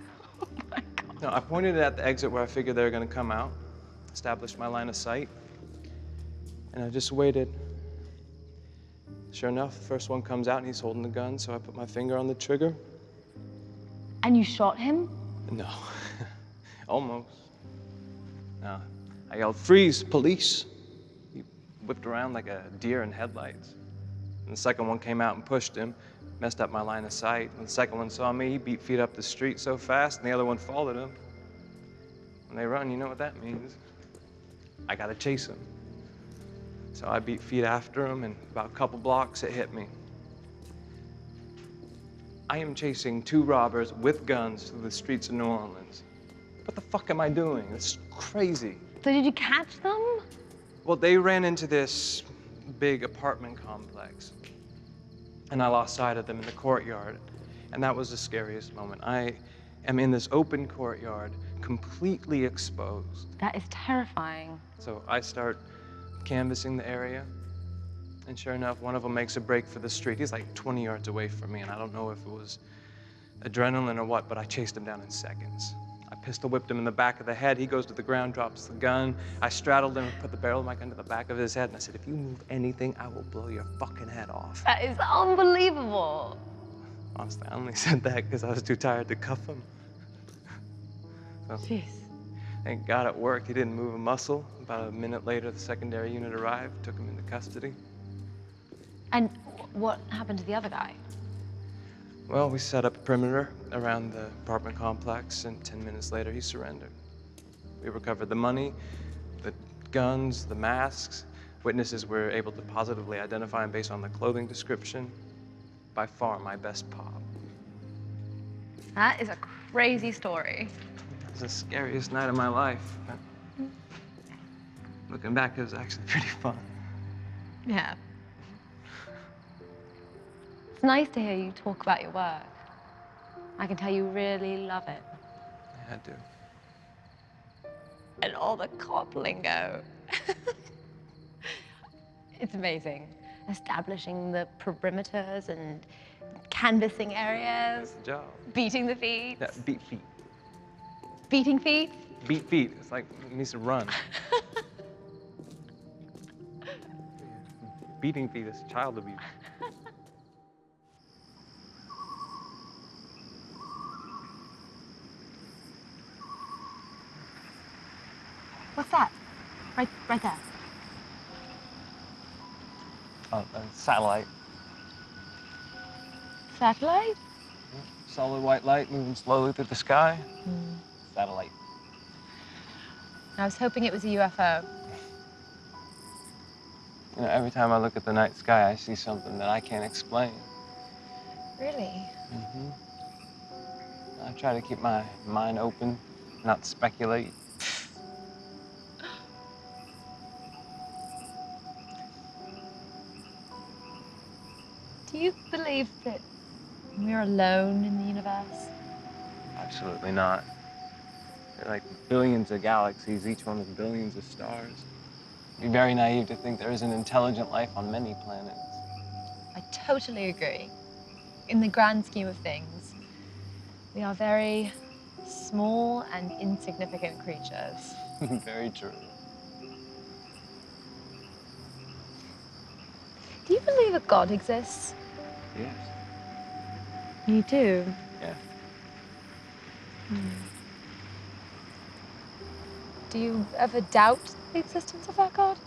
my God. No, I pointed it at the exit where I figured they were gonna come out, established my line of sight, and I just waited. Sure enough, the first one comes out and he's holding the gun, so I put my finger on the trigger. And you shot him? No, almost. No, I yelled, "Freeze, police!" He whipped around like a deer in headlights. And the second one came out and pushed him, messed up my line of sight. When the second one saw me, he beat feet up the street so fast, and the other one followed him. When they run, you know what that means. I gotta chase him. So I beat feet after him, and about a couple blocks, it hit me. I am chasing two robbers with guns through the streets of New Orleans. What the fuck am I doing? It's crazy. So did you catch them? Well, they ran into this big apartment complex, and I lost sight of them in the courtyard, and that was the scariest moment. I am in this open courtyard, completely exposed. That is terrifying. So I start canvassing the area, and sure enough, one of them makes a break for the street. He's like 20 yards away from me, and I don't know if it was adrenaline or what, but I chased him down in seconds. I pistol whipped him in the back of the head. He goes to the ground, drops the gun. I straddled him and put the barrel of my gun to the back of his head, and I said, "If you move anything, I will blow your fucking head off." That is unbelievable. Honestly, I only said that because I was too tired to cuff him. So, Jeez. thank God it worked. He didn't move a muscle. About a minute later, the secondary unit arrived, took him into custody. And what happened to the other guy? Well, we set up a perimeter around the apartment complex, and 10 minutes later, he surrendered. We recovered the money, the guns, the masks. Witnesses were able to positively identify him based on the clothing description. By far, my best pop. That is a crazy story. It was the scariest night of my life. But looking back, it was actually pretty fun. Yeah. It's nice to hear you talk about your work. I can tell you really love it. Yeah, I do. And all the cop lingo. It's amazing. Establishing the perimeters and canvassing areas. That's the job. Beating the feet. Yeah, beat feet. Beating feet. Beat feet. It's like it needs to run. Beating feet is child abuse. What's that? Right there. A satellite. Satellite? Solid white light moving slowly through the sky. Hmm. Satellite. I was hoping it was a UFO. You know, every time I look at the night sky, I see something that I can't explain. Really? Mm-hmm. I try to keep my mind open, not speculate. Do you believe that we're alone in the universe? Absolutely not. There are like billions of galaxies, each one with billions of stars. It'd be very naive to think there isn't intelligent life on many planets. I totally agree. In the grand scheme of things, we are very small and insignificant creatures. Very true. Do you believe a God exists? Yes. You do? Yeah. Do you ever doubt the existence of that God?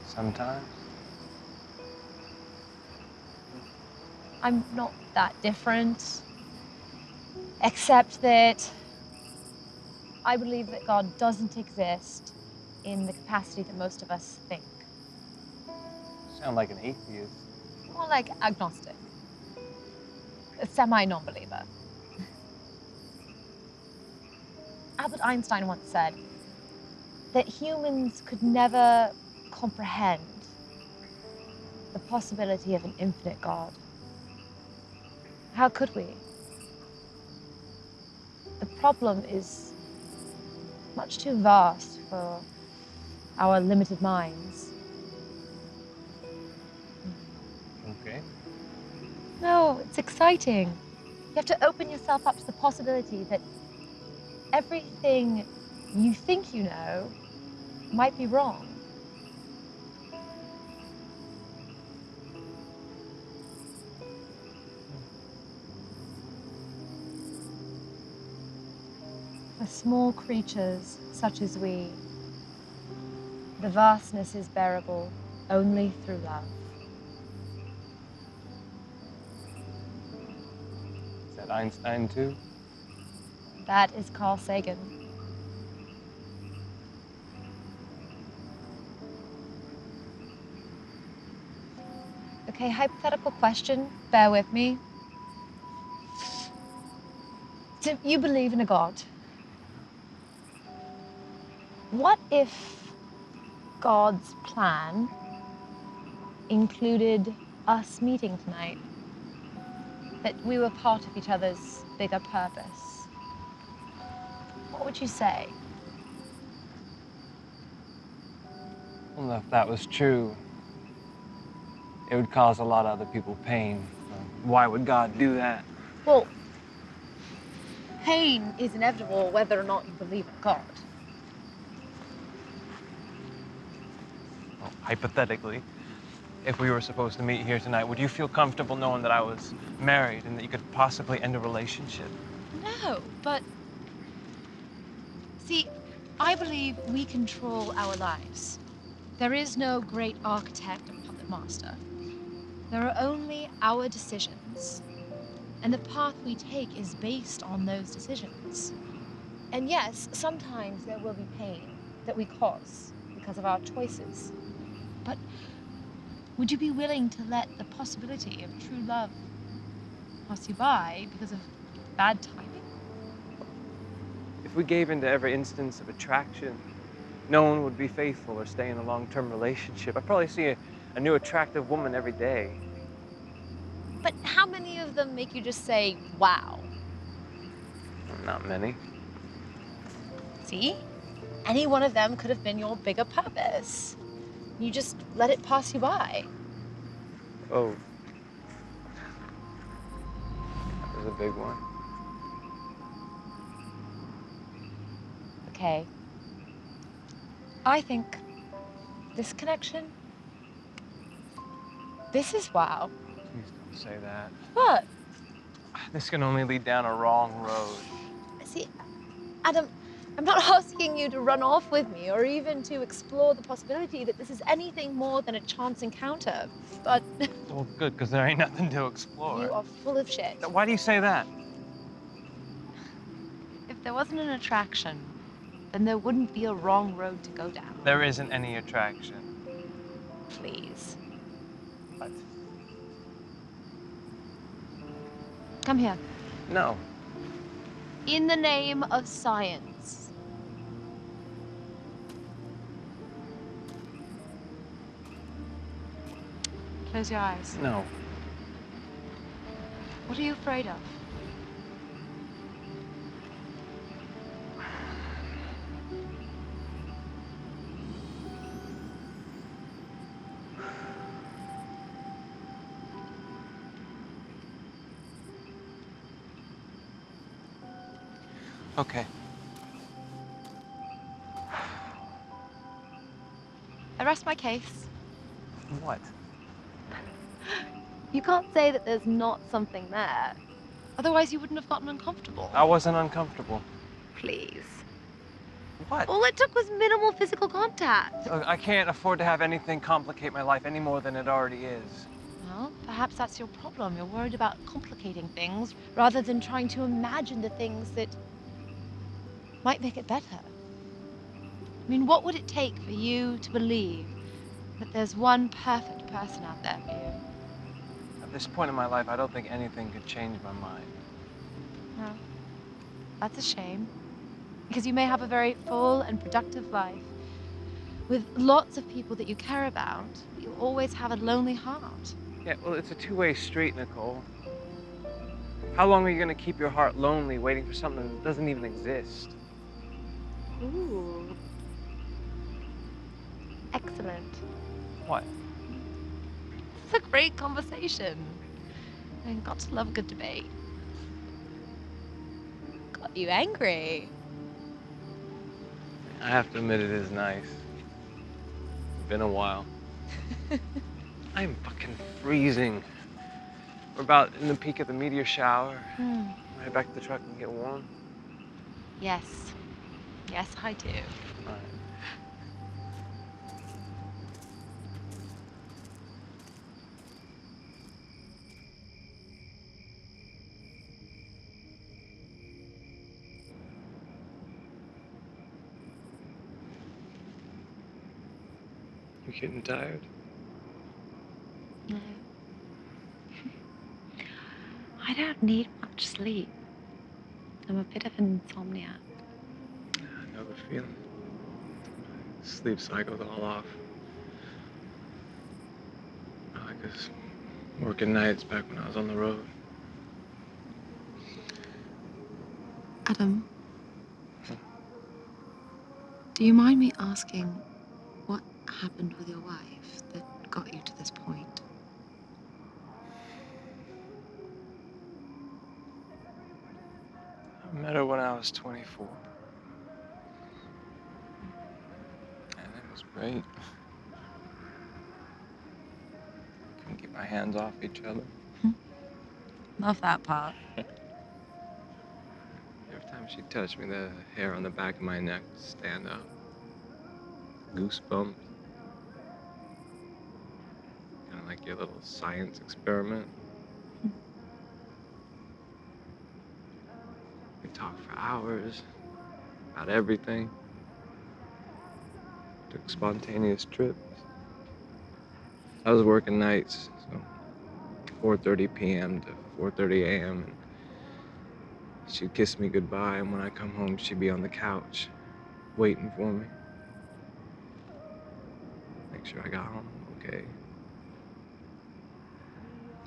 Sometimes. I'm not that different, except that I believe that God doesn't exist in the capacity that most of us think. Sound like an atheist. More like agnostic, a semi-non-believer. Albert Einstein once said that humans could never comprehend the possibility of an infinite God. How could we? The problem is much too vast for our limited minds. Okay. No, it's exciting. You have to open yourself up to the possibility that everything you think you know might be wrong. For small creatures such as we, the vastness is bearable only through love. Is that Einstein too? That is Carl Sagan. Okay, hypothetical question, bear with me. So you believe in a God. What if God's plan included us meeting tonight? That we were part of each other's bigger purpose? What would you say? Well, if that was true, it would cause a lot of other people pain. Why would God do that? Well, pain is inevitable whether or not you believe in God. Well, hypothetically, if we were supposed to meet here tonight, would you feel comfortable knowing that I was married and that you could possibly end a relationship? No, but see, I believe we control our lives. There is no great architect or puppet master. There are only our decisions. And the path we take is based on those decisions. And yes, sometimes there will be pain that we cause because of our choices. But would you be willing to let the possibility of true love pass you by because of bad timing? If we gave into every instance of attraction, no one would be faithful or stay in a long-term relationship. I'd probably see a new attractive woman every day. But how many of them make you just say, wow? Not many. See? Any one of them could have been your bigger purpose. You just let it pass you by. Oh. That was a big one. Okay. I think this connection, this is wow. Please don't say that. What? This can only lead down a wrong road. See, Adam, I'm not asking you to run off with me or even to explore the possibility that this is anything more than a chance encounter, but Well, good, because there ain't nothing to explore. you are full of shit. Why do you say that? If there wasn't an attraction, then there wouldn't be a wrong road to go down. There isn't any attraction. Please. What? Come here. No. In the name of science. Close your eyes. No. What are you afraid of? Okay. I rest my case. What? You can't say that there's not something there. Otherwise, you wouldn't have gotten uncomfortable. I wasn't uncomfortable. Please. What? All it took was minimal physical contact. Look, I can't afford to have anything complicate my life any more than it already is. Well, perhaps that's your problem. You're worried about complicating things rather than trying to imagine the things that might make it better. I mean, what would it take for you to believe that there's one perfect person out there for you? At this point in my life, I don't think anything could change my mind. No. That's a shame. Because you may have a very full and productive life with lots of people that you care about, but you always have a lonely heart. Yeah, well, it's a two-way street, Nicole. How long are you gonna keep your heart lonely waiting for something that doesn't even exist? Ooh. Excellent. What? It's a great conversation. I got to love a good debate. Got you angry. I have to admit it is nice. It's been a while. I'm fucking freezing. We're about in the peak of the meteor shower. Head back to the truck and get warm. Yes. Yes, I do. All right. You getting tired? No. I don't need much sleep. I'm a bit of an insomniac. I know the feeling. Sleep cycle's all off. I like this working nights back when I was on the road. Adam, do you mind me asking what happened with your wife that got you to this point? I met her when I was 24. And it was great. Couldn't keep my hands off each other. Love that part. Every time she touched me, the hair on the back of my neck would stand up. Goosebumps. Kind of like your little science experiment. We talked for hours about everything. Took spontaneous trips. I was working nights, so 4:30 p.m. to 4:30 a.m. and she'd kiss me goodbye, and when I come home, she'd be on the couch waiting for me. Make sure I got home okay.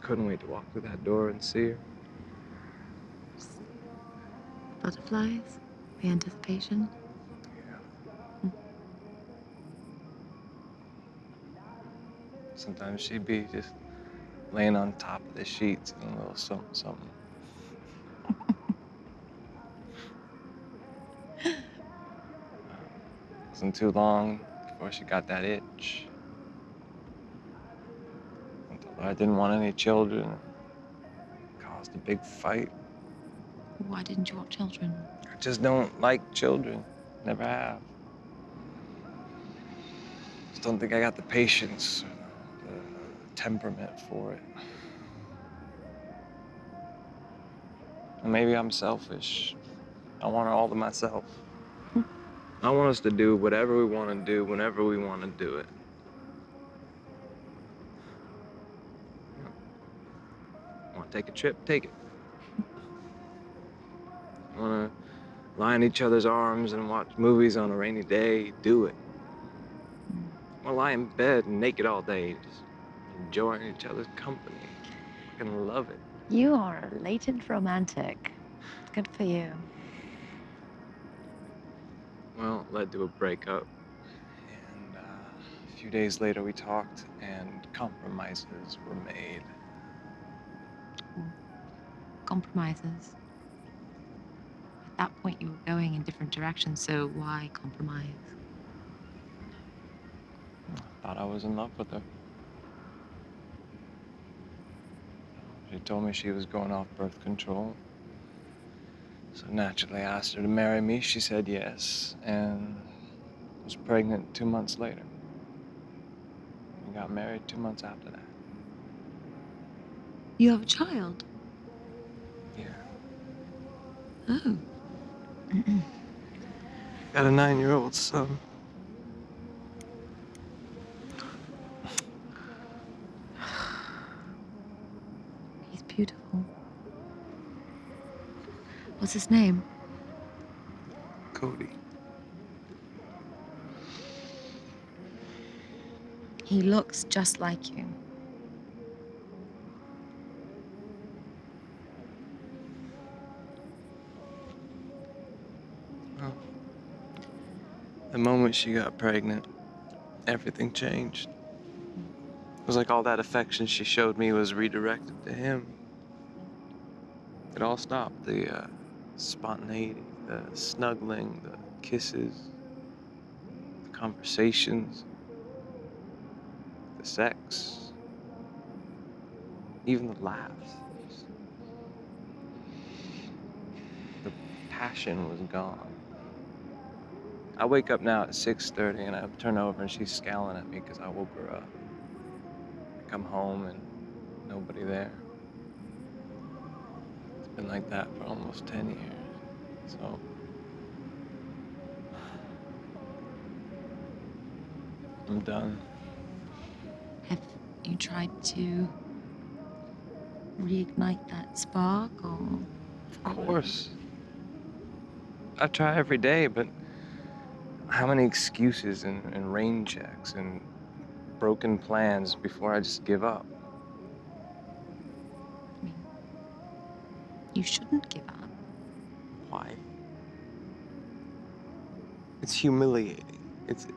Couldn't wait to walk through that door and see her. Butterflies? The anticipation? Sometimes she'd be just laying on top of the sheets and a little something, something. Wasn't too long before she got that itch. I told her I didn't want any children. Caused a big fight. Why didn't you want children? I just don't like children. Never have. Just don't think I got the patience, the temperament for it. And maybe I'm selfish. I want it all to myself. I want us to do whatever we want to do whenever we want to do it. Want to take a trip? Take it. Want to lie in each other's arms and watch movies on a rainy day? Do it. Want to lie in bed naked all day, just enjoying each other's company. I fucking love it. You are a latent romantic. Good for you. Well, it led to a breakup. And a few days later, we talked, and compromises were made. Compromises. At that point, you were going in different directions, so why compromise? I thought I was in love with her. She told me she was going off birth control. So naturally, I asked her to marry me. She said yes, and was pregnant 2 months later. We got married 2 months after that. You have a child? Yeah. Oh. Got a 9-year-old son. He's beautiful. What's his name? Cody. He looks just like you. Oh. The moment she got pregnant, everything changed. It was like all that affection she showed me was redirected to him. It all stopped. The spontaneity, the snuggling, the kisses, the conversations, the sex, even the laughs. The passion was gone. I wake up now at 6:30 and I turn over and she's scowling at me because I woke her up. I come home and nobody there. It's been like that for almost 10 years. So I'm done. Have you tried to reignite that spark, or? Of course. I try every day, but how many excuses and rain checks and broken plans before I just give up? I mean, you shouldn't give up. Why? It's humiliating. It's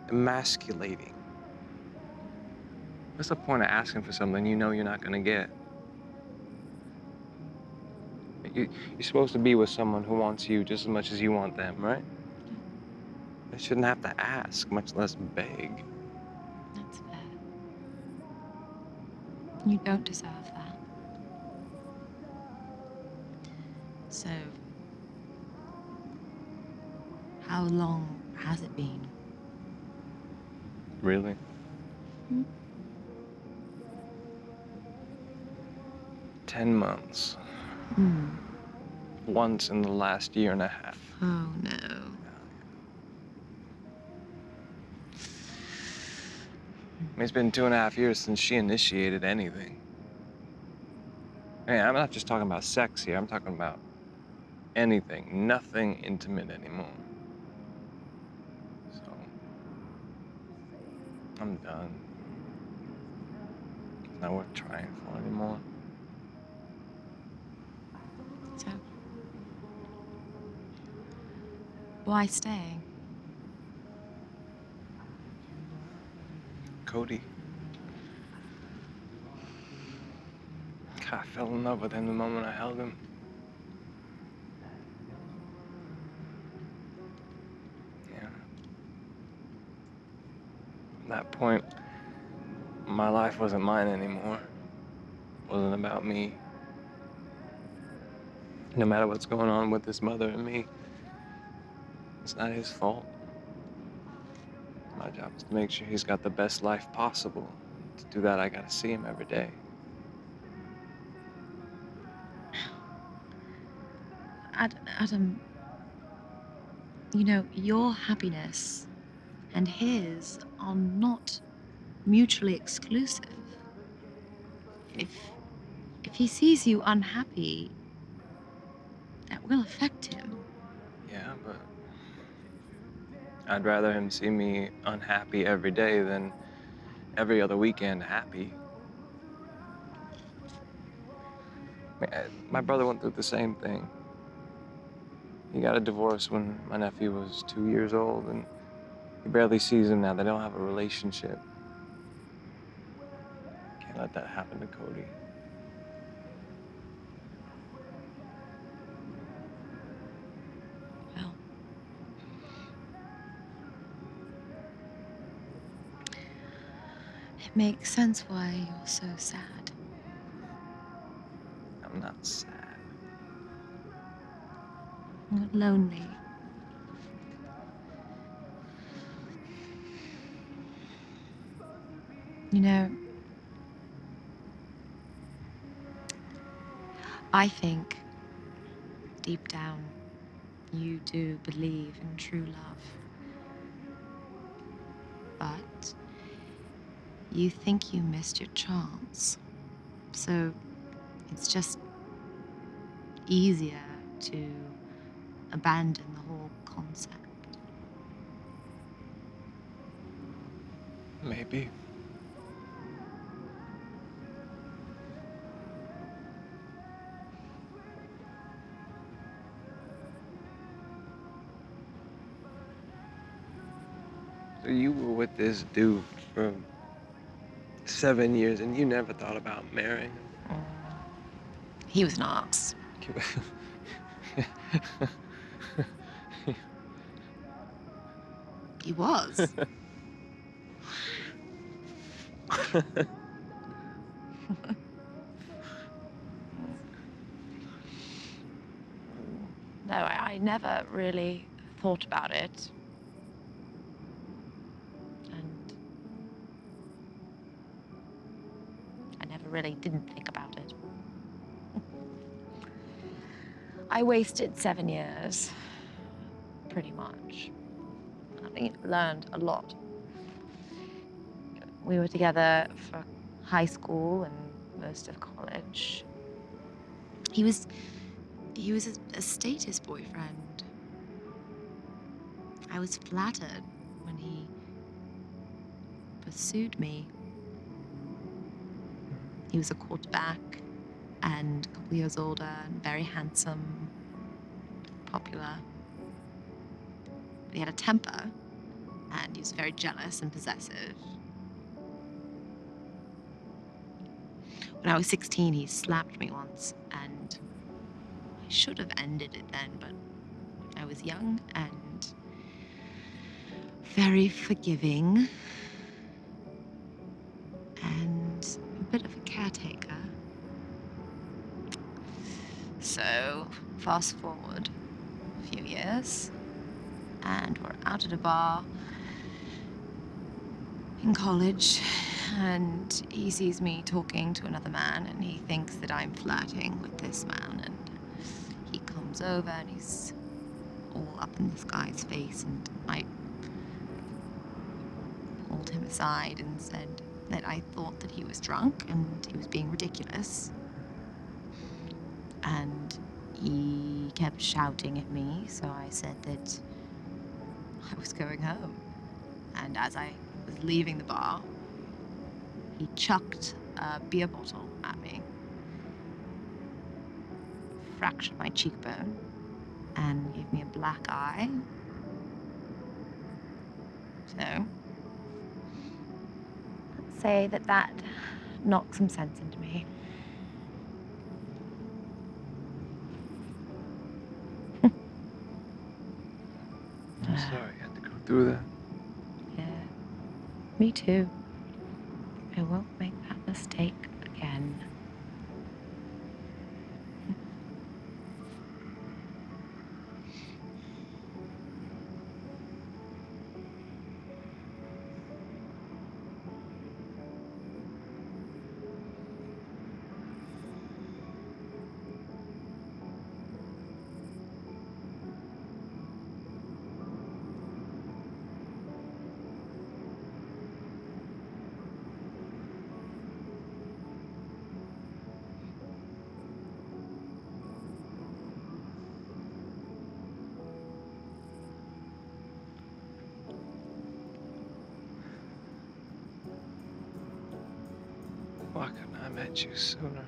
emasculating. What's the point of asking for something you know you're not gonna get? You're supposed to be with someone who wants you just as much as you want them, right? They shouldn't have to ask, much less beg. That's fair. You don't deserve that. So, how long has it been? Really? Hmm? 10 months. Hmm. Once in the last year and a half. Oh, no. I mean, it's been 2.5 years since she initiated anything. I mean, I'm not just talking about sex here. I'm talking about anything. Nothing intimate anymore. So, I'm done. It's not worth trying for anymore. So, why stay? Cody. God, I fell in love with him the moment I held him. Yeah. At that point, my life wasn't mine anymore. It wasn't about me. No matter what's going on with his mother and me, It's not his fault. My job is to make sure he's got the best life possible. To do that, I gotta see him every day. Adam, you know, your happiness and his are not mutually exclusive. If if he sees you unhappy, that will affect him. Yeah, but I'd rather him see me unhappy every day than every other weekend happy. My brother went through the same thing. He got a divorce when my nephew was 2 years old, and he barely sees him now. They don't have a relationship. Can't let that happen to Cody. Well, it makes sense why you're so sad. I'm not sad. You're lonely. You know, I think deep down you do believe in true love. But you think you missed your chance. So it's just easier to abandon the whole concept. Maybe. So you were with this dude for 7 years, and you never thought about marrying him? He was an ass. He was. No, I never really thought about it. And I never really didn't think about it. I wasted 7 years, pretty much. I learned a lot. We were together for high school and most of college. He was a status boyfriend. I was flattered when he pursued me. He was a quarterback and a couple years older and very handsome, popular. But he had a temper and he was very jealous and possessive. When I was 16, he slapped me once, and I should have ended it then, but I was young and very forgiving and a bit of a caretaker. So, fast forward a few years, and we're out at a bar in college, and he sees me talking to another man, and he thinks that I'm flirting with this man, and he comes over and he's all up in this guy's face, and I pulled him aside and said that I thought that he was drunk and he was being ridiculous. And he kept shouting at me, so I said that I was going home. And as I was leaving the bar, he chucked a beer bottle at me, fractured my cheekbone, and gave me a black eye. So, let's say that knocked some sense into me. I'm sorry you had to go through that. Yeah, me too. I won't make that mistake again. Why couldn't I met you sooner?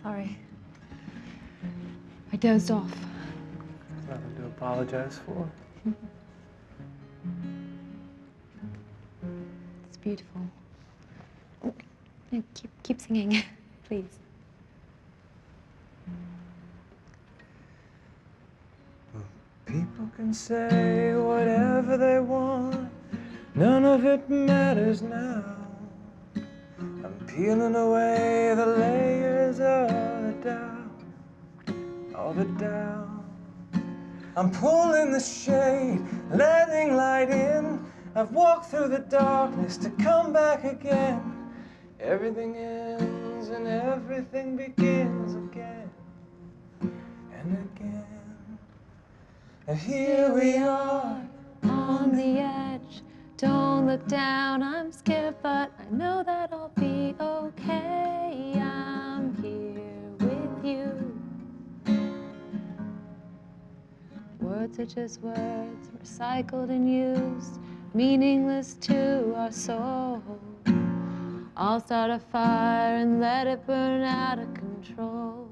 Sorry. I dozed off. Nothing to apologize for. It's beautiful. No, keep singing, please. People can say whatever they want, none of it matters now. I'm peeling away the layers of the doubt, all the doubt. I'm pulling the shade, letting light in. I've walked through the darkness to come back again. Everything ends and everything begins again and again. And here we are on the edge. Don't look down, I'm scared, but I know that I'll be okay. I'm here with you. Words are just words, recycled and used, meaningless to our soul. I'll start a fire and let it burn out of control,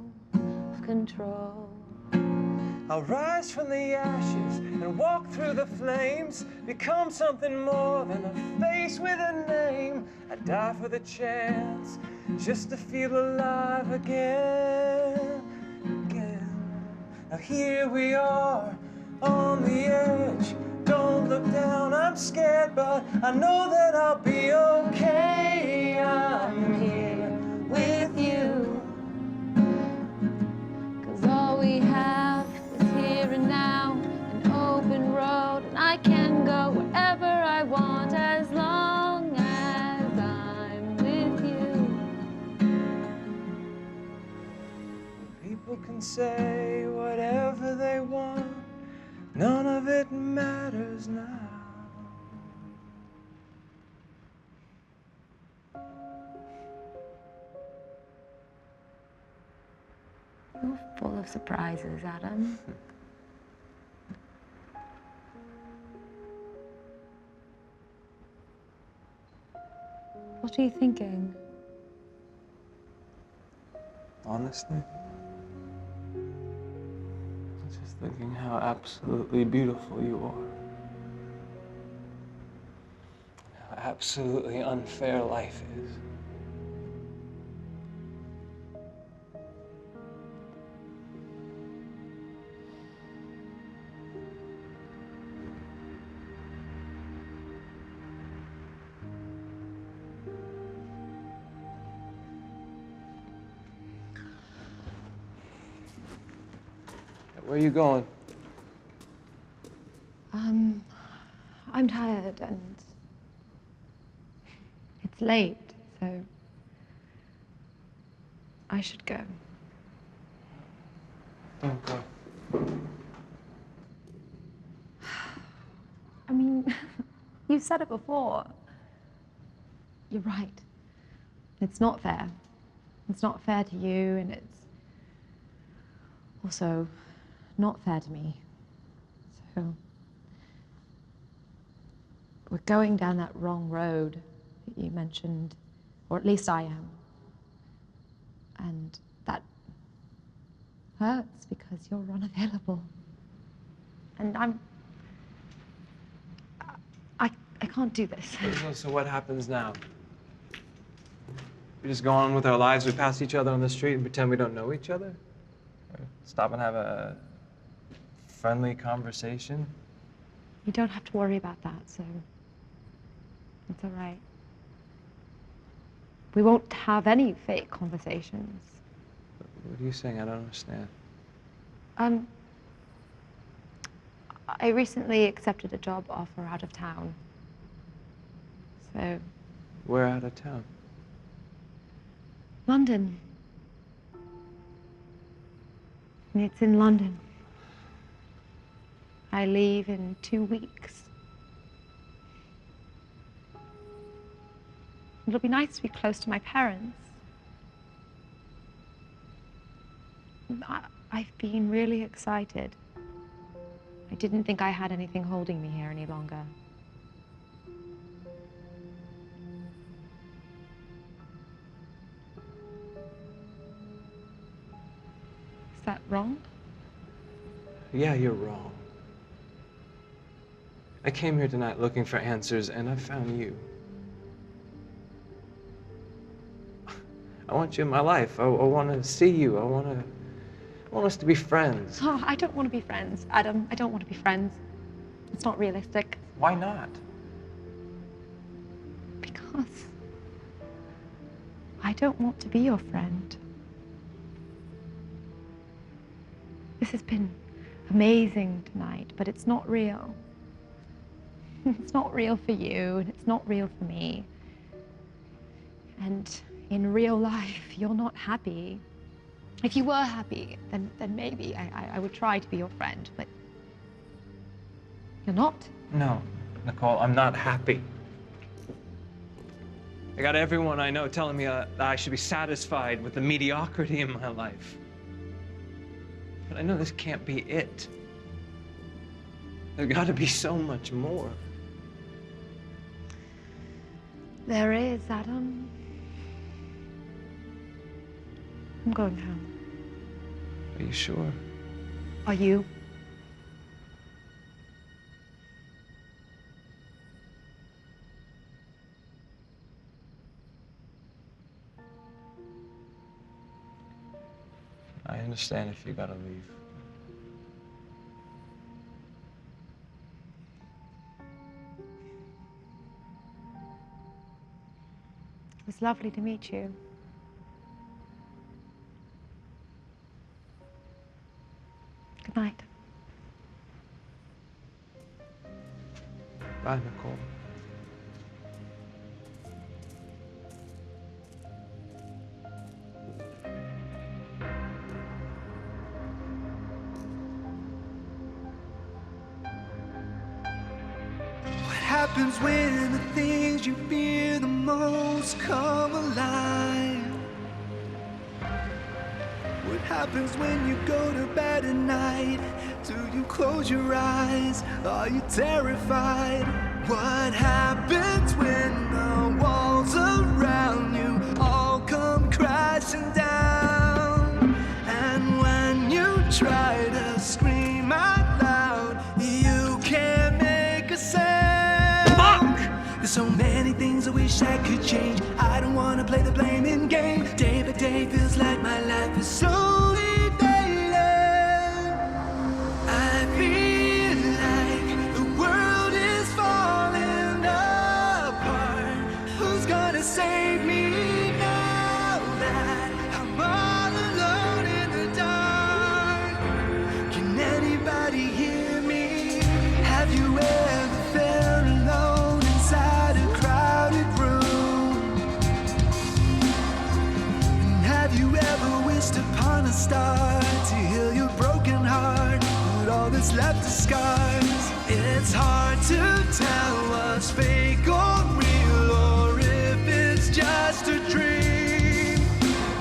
I'll rise from the ashes and walk through the flames, become something more than a face with a name. I die for the chance just to feel alive again, again. Now here we are on the edge. Don't look down, I'm scared, but I know that I'll be okay. I'm here with you. 'Cause all we have is here and now, an open road, and I can go wherever I want as long as I'm with you. People can say whatever they want, none of it matters now. You're full of surprises, Adam. What are you thinking? Honestly, I'm just thinking how absolutely beautiful you are. How absolutely unfair life is. Where are you going? I'm tired and it's late, so I should go. Don't go. I mean, you said it before. You're right. It's not fair. It's not fair to you, and it's also not fair to me. So we're going down that wrong road that you mentioned, or at least I am. And that hurts because you're unavailable. And I can't do this. So what happens now? We just go on with our lives, we pass each other on the street and pretend we don't know each other? Stop and have a friendly conversation? You don't have to worry about that, so it's all right. We won't have any fake conversations. What are you saying? I don't understand. I recently accepted a job offer out of town. So, Where out of town? London. It's in London. I leave in 2 weeks. It'll be nice to be close to my parents. I've been really excited. I didn't think I had anything holding me here any longer. Is that wrong? Yeah, you're wrong. I came here tonight looking for answers, and I found you. I want you in my life. I want to see you. I want us to be friends. Oh, I don't want to be friends, Adam. I don't want to be friends. It's not realistic. Why not? Because I don't want to be your friend. This has been amazing tonight, but it's not real. It's not real for you, and it's not real for me. And in real life, you're not happy. If you were happy, then maybe I would try to be your friend, but you're not. No, Nicole, I'm not happy. I got everyone I know telling me that I should be satisfied with the mediocrity in my life. But I know this can't be it. There's got to be so much more. There is, Adam. I'm going home. Are you sure? Are you? I understand if you gotta leave. It was lovely to meet you. Good night. Bye, Nicole. What happens when the things you fear the most come alive? What happens when you go to bed at night? Do you close your eyes? Are you terrified? What happens when the walls around you all come crashing down? And when you try to scream out loud, you can't make a sound. Fuck! There's so many things I wish I could change. I don't wanna play the blaming game. Day by day feels like my life is slowly fading. I feel like the world is falling apart. Who's gonna save me now that I'm all alone in the dark? Can anybody hear me? Have you ever felt alone inside a crowded room? And have you ever wished upon a star to heal your broken heart? But all that's left is scars. It's hard to tell what's fake or real, or if it's just a dream.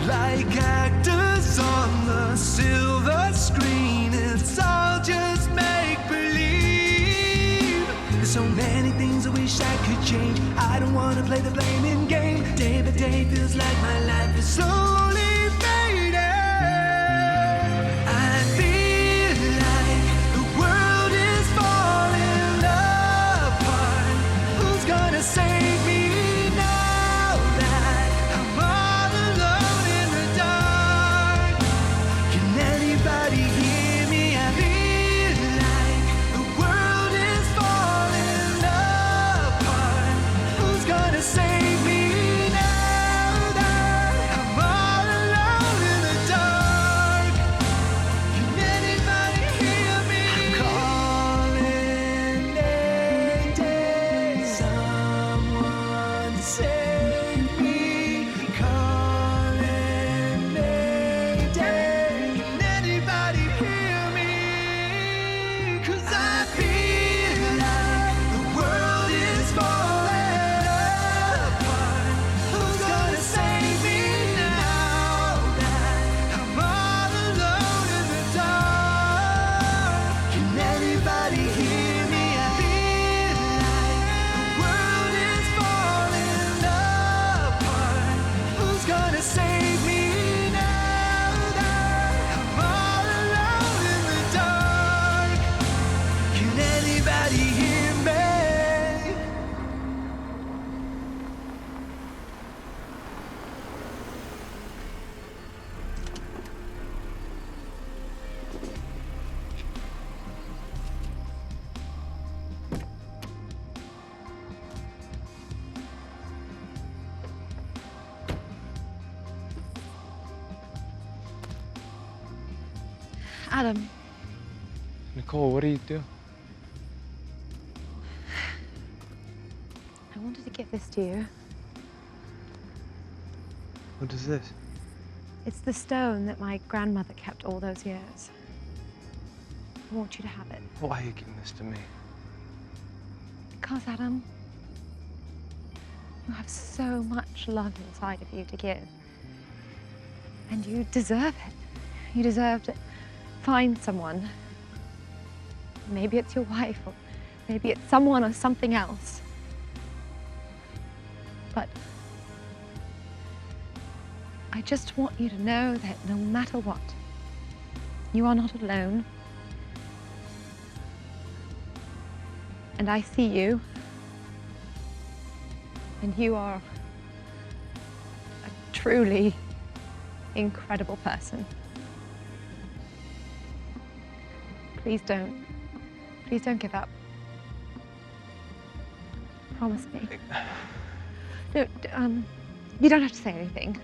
Like actors on the silver screen, it's all just make-believe. There's so many things I wish I could change. I don't wanna play the blaming game. Day by day feels like my life is slowly fading. I feel like the world is falling apart. Who's gonna save me now that I'm all alone in the dark? Can anybody Adam, Nicole, what do you do? I wanted to give this to you. What is this? It's the stone that my grandmother kept all those years. I want you to have it. Why are you giving this to me? Because, Adam, you have so much love inside of you to give. And you deserve it. You deserve to find someone. Maybe it's your wife, or maybe it's someone or something else. But I just want you to know that no matter what, you are not alone. And I see you. And you are a truly incredible person. Please don't give up. Promise me. No, you don't have to say anything.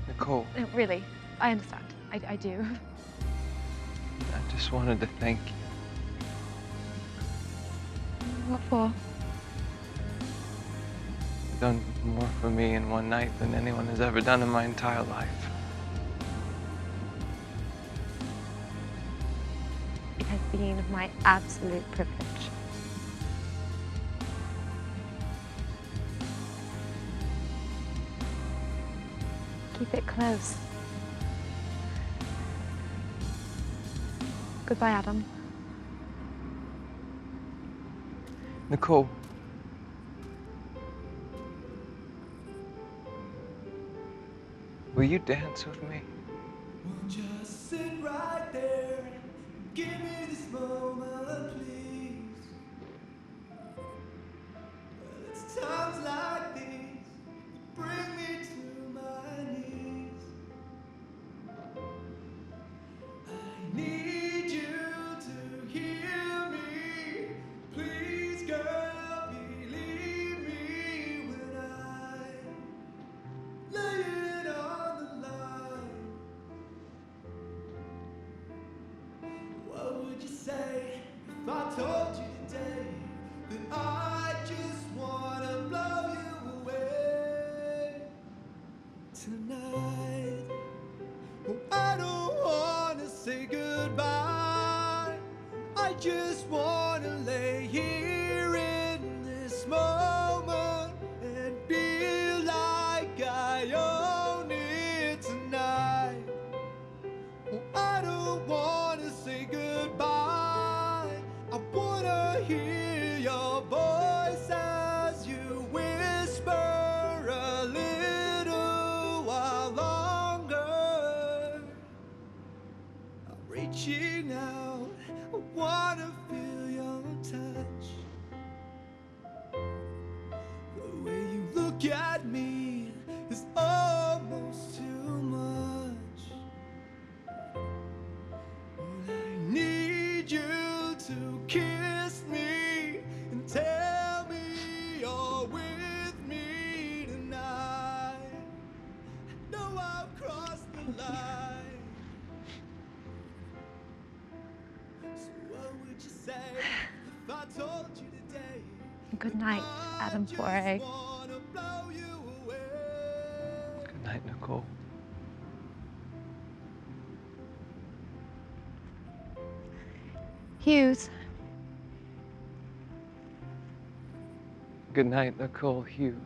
Nicole, No, really, I understand. I do. I just wanted to thank you. What for? You've done more for me in one night than anyone has ever done in my entire life. It has been my absolute privilege. Keep it close. Goodbye, Adam. Nicole. Will you dance with me? Just sit right there. Give me this moment, please. Well, it's times like these that bring me to my knees. I need you to hear me. Please, girl, believe me when I lay it on the line. What would you say if I told you today that I just wanna blow you away tonight? Oh, I don't wanna say goodbye. I just wanna lay here in this moment and feel like I own it tonight. Oh, I don't wanna say goodbye. I wanna hear your voice as you whisper a little while longer. I'm reaching out, I wanna feel your touch. The way you look at me is almost too much. I need you to kiss me and tell me you're with me tonight. I know I've crossed the line. So what would you say if I told you today? Good night, Adam Foray. Wanna blow you away. Good night, Nicole. Hughes, Good night, Nicole Hughes.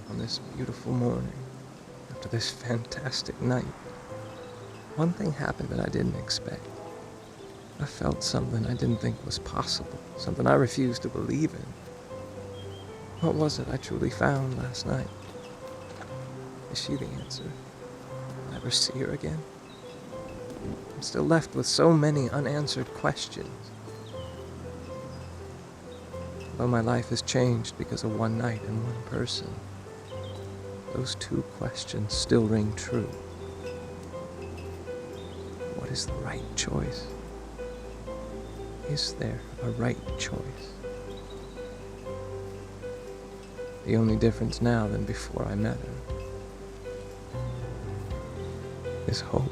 On this beautiful morning, after this fantastic night, one thing happened that I didn't expect. I felt something I didn't think was possible, something I refused to believe in. What was it I truly found last night? Is she the answer? Will I ever see her again? I'm still left with so many unanswered questions. Though my life has changed because of one night and one person, those two questions still ring true. What is the right choice? Is there a right choice? The only difference now than before I met her is hope.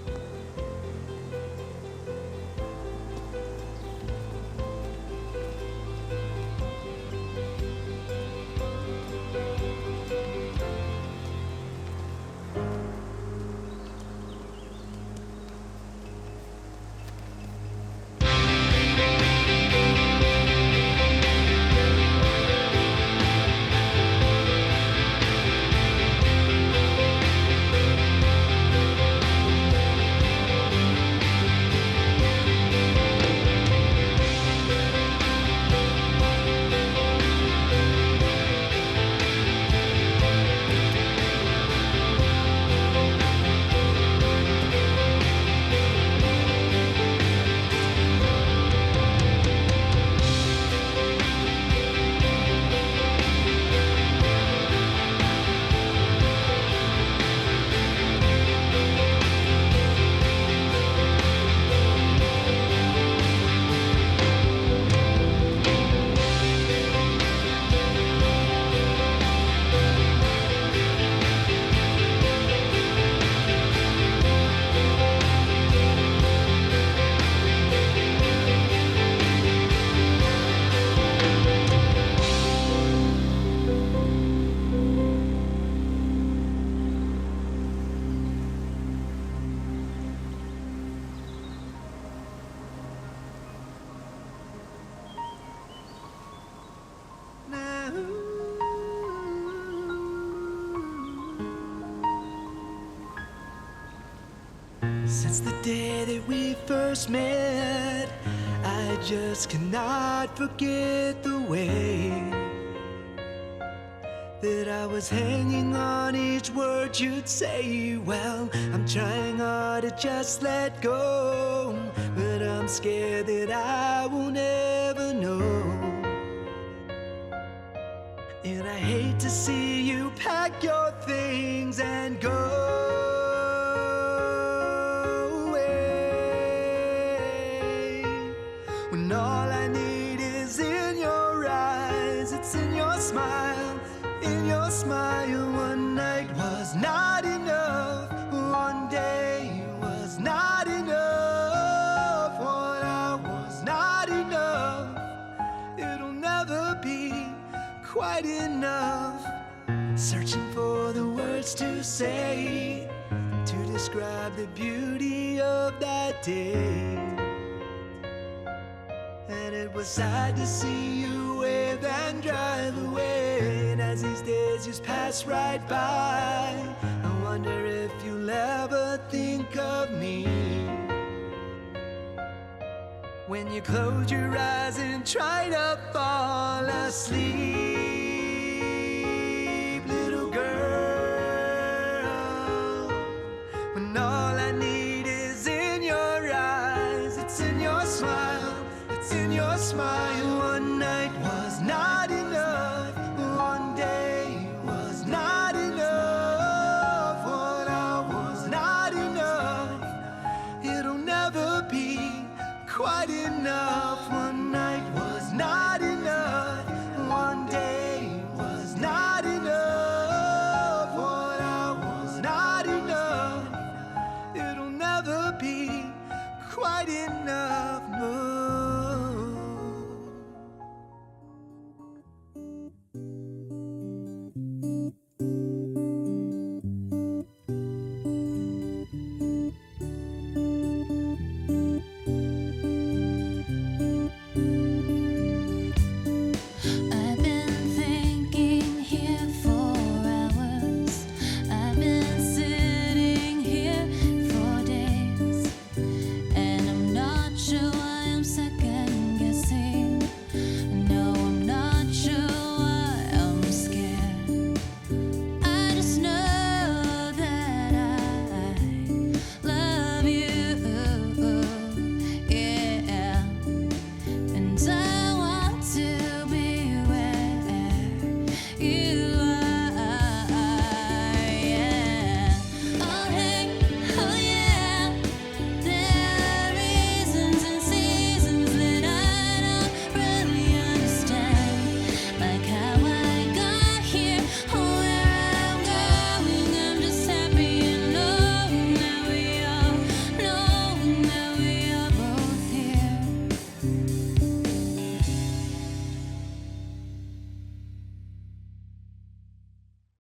Since the day that we first met, I just cannot forget the way that I was hanging on each word you'd say. Well, I'm trying hard to just let go, but I'm scared that I will never know. And I hate to see you pack your things and go. When all I need is in your eyes, it's in your smile, in your smile. One night was not enough, one day was not enough, 1 hour was not enough. It'll never be quite enough. Searching for the words to say to describe the beauty of that day. And it was sad to see you wave and drive away. And as these days just pass right by, I wonder if you'll ever think of me. When you close your eyes and try to fall asleep.